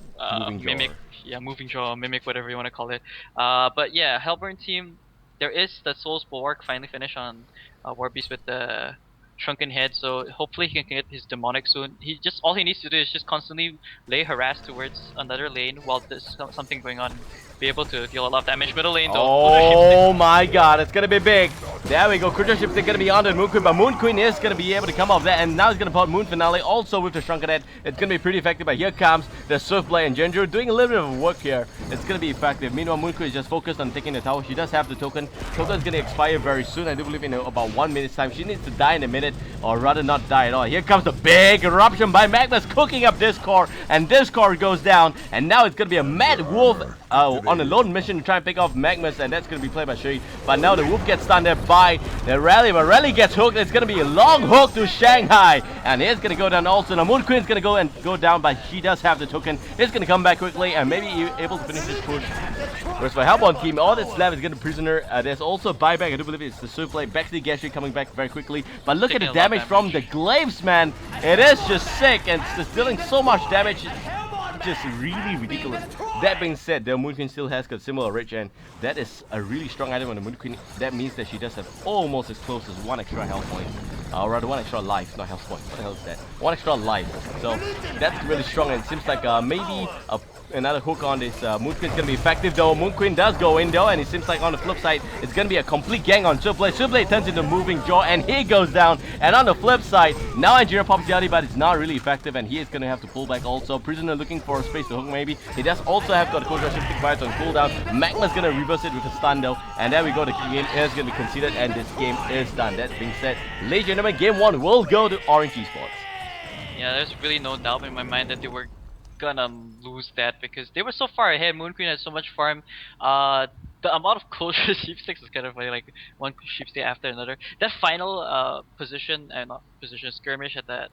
mimic, moving jaw, mimic, whatever you want to call it. But yeah, Hellborn team, there is the Soul's Bulwark finally finish on Warbeast with the shrunken head, so hopefully he can get his demonic soon. All he needs to do is just constantly lay harass towards another lane while there's something going on. Be able to deal a lot of damage. Middle lane though. Oh my god, it's gonna be big. There we go. Crucial Ships are gonna be on the Moon Queen, but Moon Queen is gonna be able to come off that, and now he's gonna put Moon Finale also with the Shrunken Head. It's gonna be pretty effective, but here comes the Swiftblade and Genjuro doing a little bit of work here. It's gonna be effective. Meanwhile, Moon Queen is just focused on taking the tower. She does have the token. Token's gonna expire very soon. I do believe in about 1 minute's time. She needs to die in a minute, or rather not die at all. Here comes the big eruption by Magnus cooking up Discord, and Discord goes down, and now it's gonna be a Mad Wolf on a lone mission to try and pick off Magnus, and that's going to be played by Shui. But now the Wolf gets stunned there by the Rally, but Rally gets hooked. It's going to be a long hook to Shanghai, and it's going to go down also. Now Moon Queen's going to go down, but she does have the token. It's going to come back quickly and maybe able to finish this push. Whereas for Hellborn team, all that's left is going to prisoner. There's also a buyback. I do believe it's the Swiftblade. Back to the Gastry coming back very quickly. But look at the damage from the Glaives, man. It is just sick, and it's just dealing so much damage. Just really ridiculous. That being said, the Moon Queen still has got similar rage, and that is a really strong item on the Moon Queen. That means that she does have almost as close as 1 extra health point. Or rather 1 extra life, not health point. What the hell is that? 1 extra life. So that's really strong, and it seems like maybe another hook on this Moon Queen's gonna be effective though. Moon Queen does go in though, and it seems like on the flip side, it's gonna be a complete gang on Swiftblade. Swiftblade turns into moving jaw, and he goes down. And on the flip side, now Engineer pops the but it's not really effective, and he is gonna have to pull back also. Prisoner looking for a space to hook maybe. He does also have got a Cold Rush Shifting Fire on cooldown. Magma's gonna reverse it with a stun though, and there we go. The game is gonna be conceded, and this game is done. That being said, ladies and gentlemen, game 1 will go to Orange Esports. Yeah, there's really no doubt in my mind that they were gonna lose that because they were so far ahead. Moon Queen had so much farm. The amount of closure sweepstakes is kind of funny, like one sweepstake after another. That final position and not position skirmish at that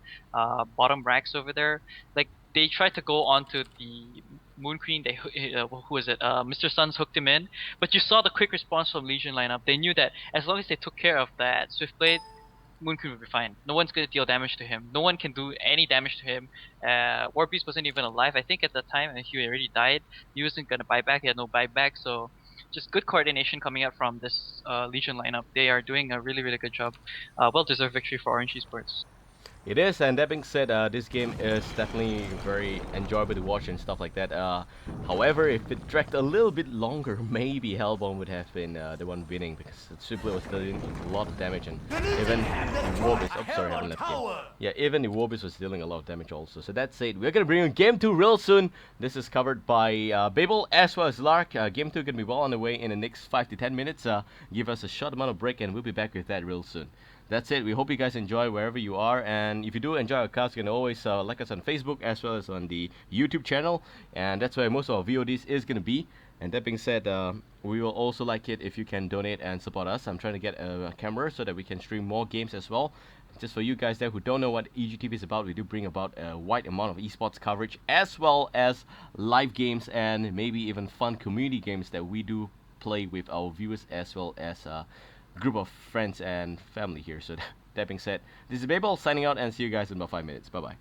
bottom racks over there, like they tried to go onto the Moon Queen. They who was it? Mr. Suns hooked him in, but you saw the quick response from Legion lineup. They knew that as long as they took care of that Swiftblade, Moon Queen will be fine. No one's gonna deal damage to him. No one can do any damage to him. Warbeast wasn't even alive, I think, at the time, and he already died. He wasn't gonna buy back. He had no buyback, so just good coordination coming out from this Legion lineup. They are doing a really, really good job. Well-deserved victory for Orange Esports. It is, and that being said, this game is definitely very enjoyable to watch and stuff like that. However, if it dragged a little bit longer, maybe Hellbourne would have been the one winning because Super was dealing a lot of damage, and even the Warbis. Oh, sorry, I haven't left yet. Yeah, even the Warbis was dealing a lot of damage also. So that's it. We're gonna bring you Game 2 real soon. This is covered by Babael as well as Lark. Game 2 gonna be well on the way in the next 5 to 10 minutes. Give us a short amount of break, and we'll be back with that real soon. That's it. We hope you guys enjoy wherever you are, and if you do enjoy our cast, you can always like us on Facebook as well as on the YouTube channel, and that's where most of our VODs is gonna be. And that being said, we will also like it if you can donate and support us. I'm trying to get a camera so that we can stream more games as well. Just for you guys there who don't know what EGTV is about, we do bring about a wide amount of esports coverage as well as live games and maybe even fun community games that we do play with our viewers as well as group of friends and family here. So that being said, this is Babael signing out and see you guys in about 5 minutes. Bye bye.